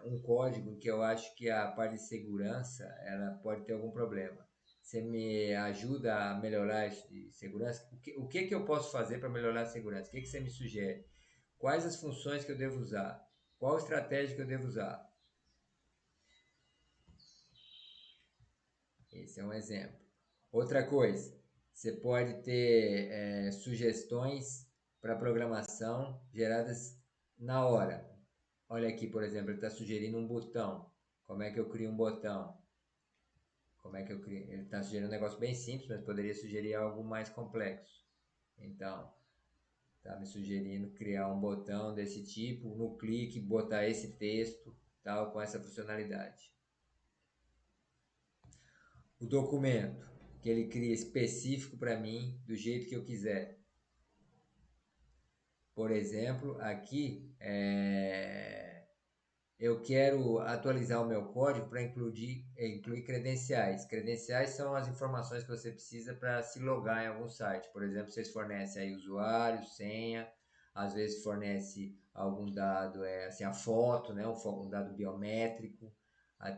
um código que eu acho que a parte de segurança ela pode ter algum problema. Você me ajuda a melhorar isso de segurança? O que eu posso fazer para melhorar a segurança? O que você me sugere? Quais as funções que eu devo usar? Qual estratégia que eu devo usar? Esse é um exemplo. Outra coisa, você pode ter sugestões para programação geradas na hora. Olha aqui, por exemplo, ele está sugerindo um botão. Como é que eu crio um botão? Como é que eu crio? Ele está sugerindo um negócio bem simples, mas poderia sugerir algo mais complexo. Então, está me sugerindo criar um botão desse tipo, no clique, botar esse texto, tal, com essa funcionalidade. O documento que ele cria específico para mim, do jeito que eu quiser. Por exemplo, aqui eu quero atualizar o meu código para incluir credenciais. Credenciais são as informações que você precisa para se logar em algum site. Por exemplo, vocês fornecem aí usuário, senha, às vezes fornece algum dado, assim, a foto, né? Um dado biométrico.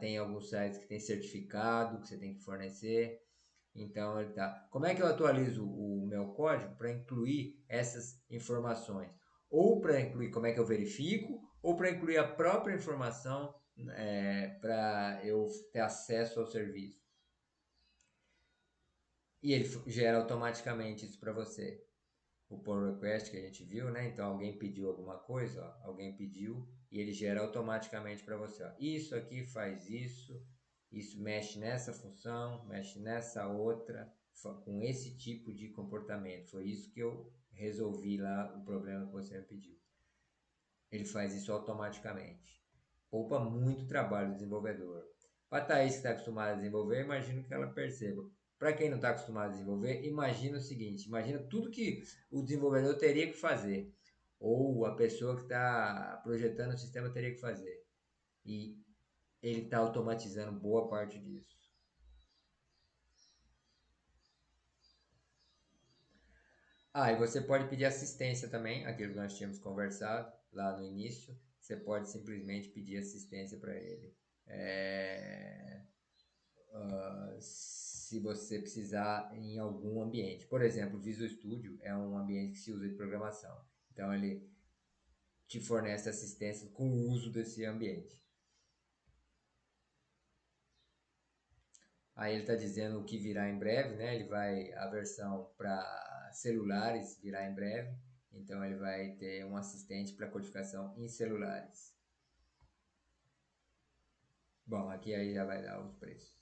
Tem alguns sites que tem certificado que você tem que fornecer. Então, ele tá. Como é que eu atualizo o meu código para incluir essas informações? Ou para incluir como é que eu verifico, ou para incluir a própria informação para eu ter acesso ao serviço. E ele gera automaticamente isso para você. O pull request que a gente viu, né? Então alguém pediu alguma coisa, ó, alguém pediu e ele gera automaticamente para você. Ó, isso aqui faz isso, isso mexe nessa função, mexe nessa outra, com esse tipo de comportamento. Foi isso que eu resolvi lá, o problema que você me pediu. Ele faz isso automaticamente. Poupa muito trabalho do desenvolvedor. Para a Thaís que está acostumada a desenvolver, imagino que ela perceba. Para quem não está acostumado a desenvolver, imagina o seguinte, imagina tudo que o desenvolvedor teria que fazer, ou a pessoa que está projetando o sistema teria que fazer. E ele está automatizando boa parte disso. E você pode pedir assistência também, aquilo que nós tínhamos conversado lá no início. Você pode simplesmente pedir assistência para ele. Se você precisar em algum ambiente. Por exemplo, o Visual Studio é um ambiente que se usa de programação. Então, ele te fornece assistência com o uso desse ambiente. Aí ele está dizendo o que virá em breve, né? A versão para celulares virá em breve. Então, ele vai ter um assistente para codificação em celulares. Bom, aqui aí já vai dar os preços.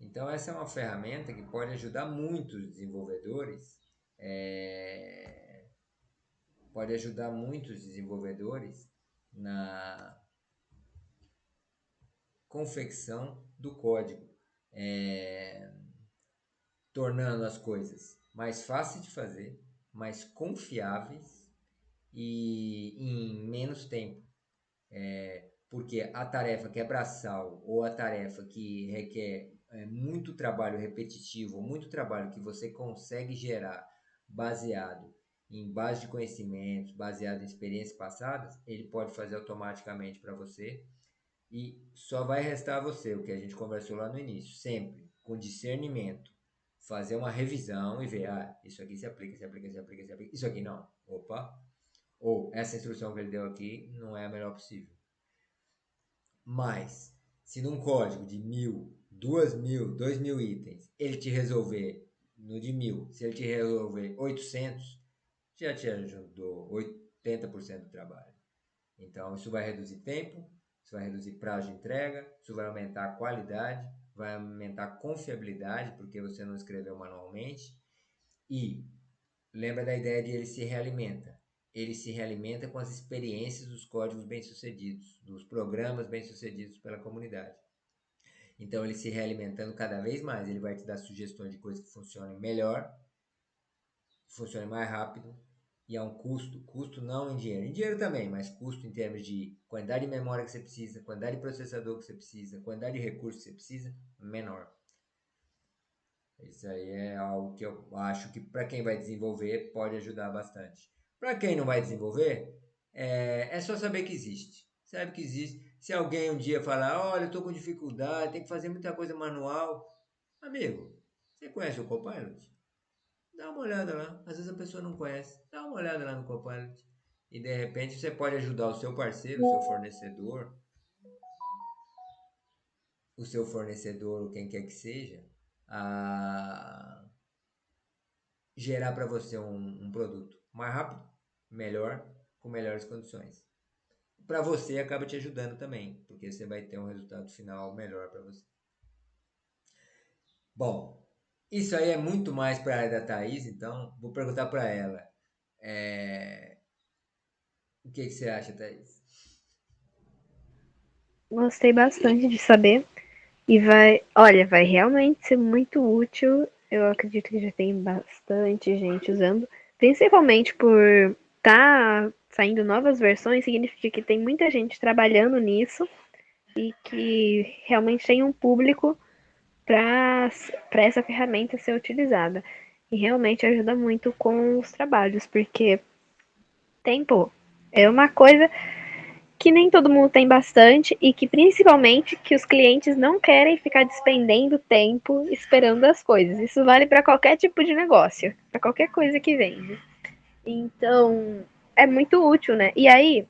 Então, essa é uma ferramenta que pode ajudar muitos desenvolvedores, na confecção do código, tornando as coisas mais fáceis de fazer, mais confiáveis e em menos tempo. Porque a tarefa que é braçal ou a tarefa que requer muito trabalho repetitivo, muito trabalho que você consegue gerar baseado em base de conhecimentos, baseado em experiências passadas, ele pode fazer automaticamente para você e só vai restar a você o que a gente conversou lá no início, sempre com discernimento, fazer uma revisão e ver, isso aqui se aplica, se aplica, se aplica, se aplica, isso aqui não, opa, ou essa instrução que ele deu aqui não é a melhor possível. Mas, se num código de 1.000, 2.000, 2.000 itens, ele te resolver no de 1.000, se ele te resolver 800, já te ajudou 80% do trabalho. Então, isso vai reduzir tempo, isso vai reduzir prazo de entrega, isso vai aumentar a qualidade, vai aumentar a confiabilidade, porque você não escreveu manualmente. E lembra da ideia de ele se realimenta. Ele se realimenta com as experiências dos códigos bem-sucedidos, dos programas bem-sucedidos pela comunidade. Então, ele se realimentando cada vez mais, ele vai te dar sugestões de coisas que funcionem melhor, que funcionem mais rápido, e a um custo não em dinheiro também, mas custo em termos de quantidade de memória que você precisa, quantidade de processador que você precisa, quantidade de recursos que você precisa, menor. Isso aí é algo que eu acho que para quem vai desenvolver pode ajudar bastante. Para quem não vai desenvolver, é só saber que existe. Sabe que existe. Se alguém um dia falar, olha, eu estou com dificuldade, tem que fazer muita coisa manual. Amigo, você conhece o Copilot? Dá uma olhada lá. Às vezes a pessoa não conhece. Dá uma olhada lá no Copilot. E de repente você pode ajudar o seu parceiro, o seu fornecedor, ou quem quer que seja, a gerar para você um produto mais rápido, melhor, com melhores condições. Para você acaba te ajudando também, porque você vai ter um resultado final melhor para você. Bom, isso aí é muito mais para a área da Thaís, então vou perguntar para ela. O que você acha, Thaís? Gostei bastante de saber. E vai realmente ser muito útil. Eu acredito que já tem bastante gente usando, principalmente por tá saindo novas versões, significa que tem muita gente trabalhando nisso e que realmente tem um público para essa ferramenta ser utilizada. E realmente ajuda muito com os trabalhos, porque tempo é uma coisa que nem todo mundo tem bastante e que principalmente que os clientes não querem ficar despendendo tempo esperando as coisas. Isso vale para qualquer tipo de negócio, para qualquer coisa que vende. Então, é muito útil, né? E aí,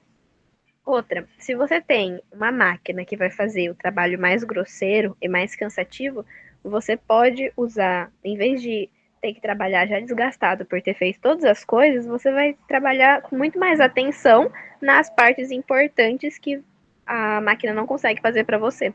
outra, se você tem uma máquina que vai fazer o trabalho mais grosseiro e mais cansativo, você pode usar, em vez de ter que trabalhar já desgastado por ter feito todas as coisas, você vai trabalhar com muito mais atenção nas partes importantes que a máquina não consegue fazer para você.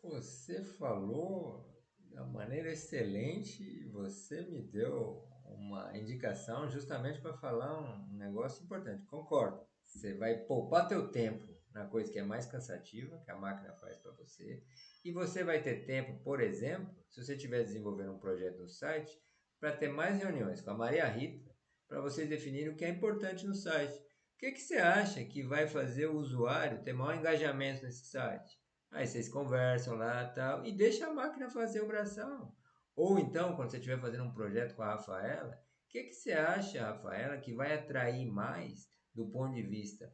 Você falou de uma maneira excelente e você me deu uma indicação justamente para falar um negócio importante. Concordo. Você vai poupar teu tempo na coisa que é mais cansativa, que a máquina faz para você, e você vai ter tempo, por exemplo, se você estiver desenvolvendo um projeto no site, para ter mais reuniões com a Maria Rita, para vocês definirem o que é importante no site. O que você acha que vai fazer o usuário ter maior engajamento nesse site? Aí vocês conversam lá e tal, e deixa a máquina fazer o bração. Ou então, quando você estiver fazendo um projeto com a Rafaela, o que você acha, Rafaela, que vai atrair mais do ponto de vista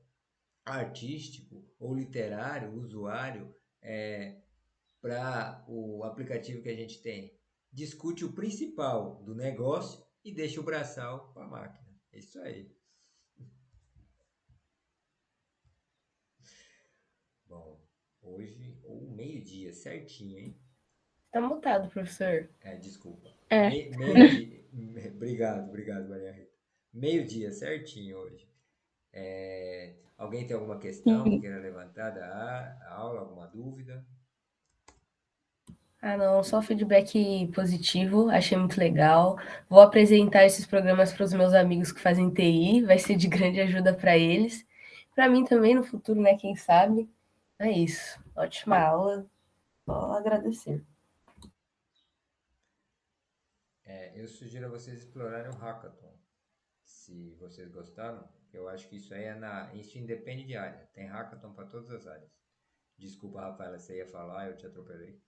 artístico ou literário, o usuário, para o aplicativo que a gente tem? Discute o principal do negócio e deixa o braçal para a máquina. É isso aí. Bom, hoje, ou meio-dia, certinho, hein? Tá mutado, professor. Desculpa. É. Meio-dia. Obrigado, Maria Rita. Meio-dia, certinho hoje. Alguém tem alguma questão que queira levantar da aula, alguma dúvida? Ah, não, só feedback positivo, achei muito legal. Vou apresentar esses programas para os meus amigos que fazem TI, vai ser de grande ajuda para eles. Para mim também no futuro, né? Quem sabe? É isso. Ótima aula. Só agradecer. Eu sugiro a vocês explorarem o Hackathon. Se vocês gostaram, eu acho que isso aí isso independe de área. Tem Hackathon para todas as áreas. Desculpa, Rafaela, você ia falar, eu te atropelei.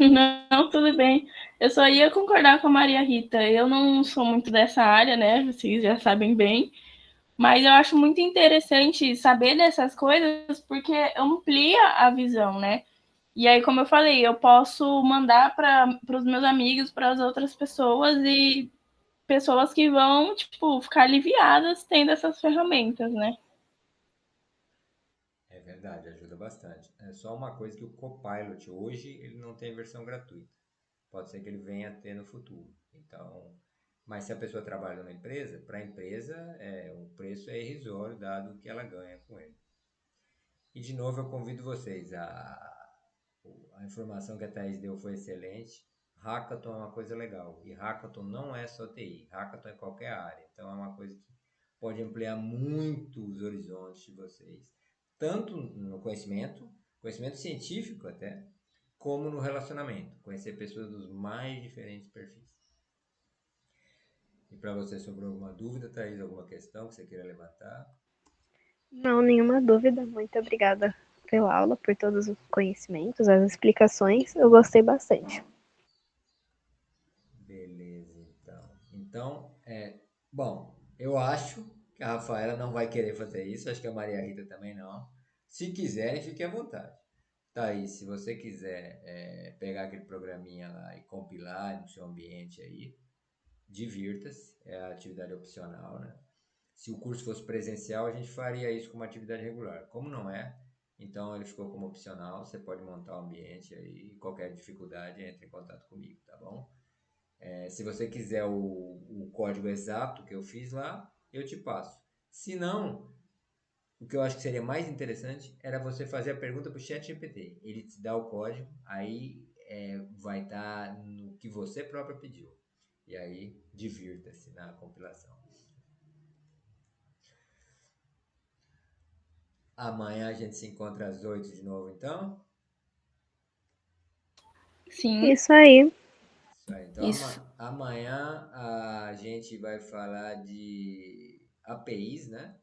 Não, tudo bem. Eu só ia concordar com a Maria Rita. Eu não sou muito dessa área, né? Vocês já sabem bem. Mas eu acho muito interessante saber dessas coisas porque amplia a visão, né? E aí, como eu falei, eu posso mandar para os meus amigos, para as outras pessoas e pessoas que vão, tipo, ficar aliviadas tendo essas ferramentas, né? É verdade, ajuda bastante. É só uma coisa que o Copilot hoje ele não tem versão gratuita. Pode ser que ele venha a ter no futuro. Então, mas se a pessoa trabalha numa empresa, para a empresa o preço é irrisório dado o que ela ganha com ele. E de novo eu convido vocês a informação que a Thaís deu foi excelente. Hackathon é uma coisa legal. E Hackathon não é só TI. Hackathon é qualquer área. Então é uma coisa que pode ampliar muito os horizontes de vocês. Tanto no conhecimento científico até, como no relacionamento. Conhecer pessoas dos mais diferentes perfis. E para você sobrou alguma dúvida, Thaís? Alguma questão que você queira levantar? Não, nenhuma dúvida. Muito obrigada pela aula, por todos os conhecimentos, as explicações. Eu gostei bastante. Beleza, então. Bom, eu acho que a Rafaela não vai querer fazer isso, acho que a Maria Rita também não. Se quiserem, fiquem à vontade. Thaís, se você quiser pegar aquele programinha lá e compilar no seu ambiente aí, divirta-se, é a atividade opcional, né? Se o curso fosse presencial, a gente faria isso como atividade regular. Como não é, então ele ficou como opcional, você pode montar o ambiente aí, qualquer dificuldade, entre em contato comigo, tá bom? Se você quiser o código exato que eu fiz lá, eu te passo. Se não, o que eu acho que seria mais interessante era você fazer a pergunta para o ChatGPT. Ele te dá o código, aí vai estar no que você próprio pediu. E aí, divirta-se na compilação. Amanhã a gente se encontra às 8 de novo, então? Sim. Isso aí. Isso aí. Então, Isso. amanhã a gente vai falar de APIs, né?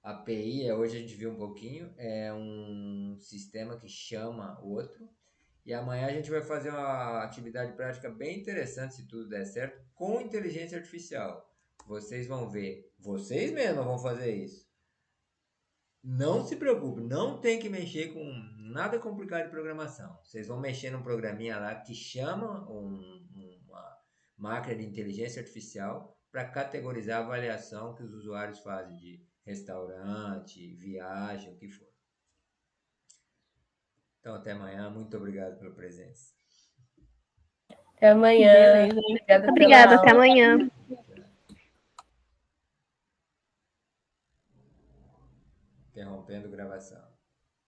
API, hoje a gente viu um pouquinho, é um sistema que chama o outro. E amanhã a gente vai fazer uma atividade prática bem interessante, se tudo der certo, com inteligência artificial. Vocês vão ver, vocês mesmos vão fazer isso. Não se preocupe, não tem que mexer com nada complicado de programação. Vocês vão mexer num programinha lá que chama uma máquina de inteligência artificial para categorizar a avaliação que os usuários fazem de restaurante, viagem, o que for. Então, até amanhã. Muito obrigado pela presença. Até amanhã. Beleza. Obrigada pela Obrigada, até aula. amanhã. Interrompendo gravação.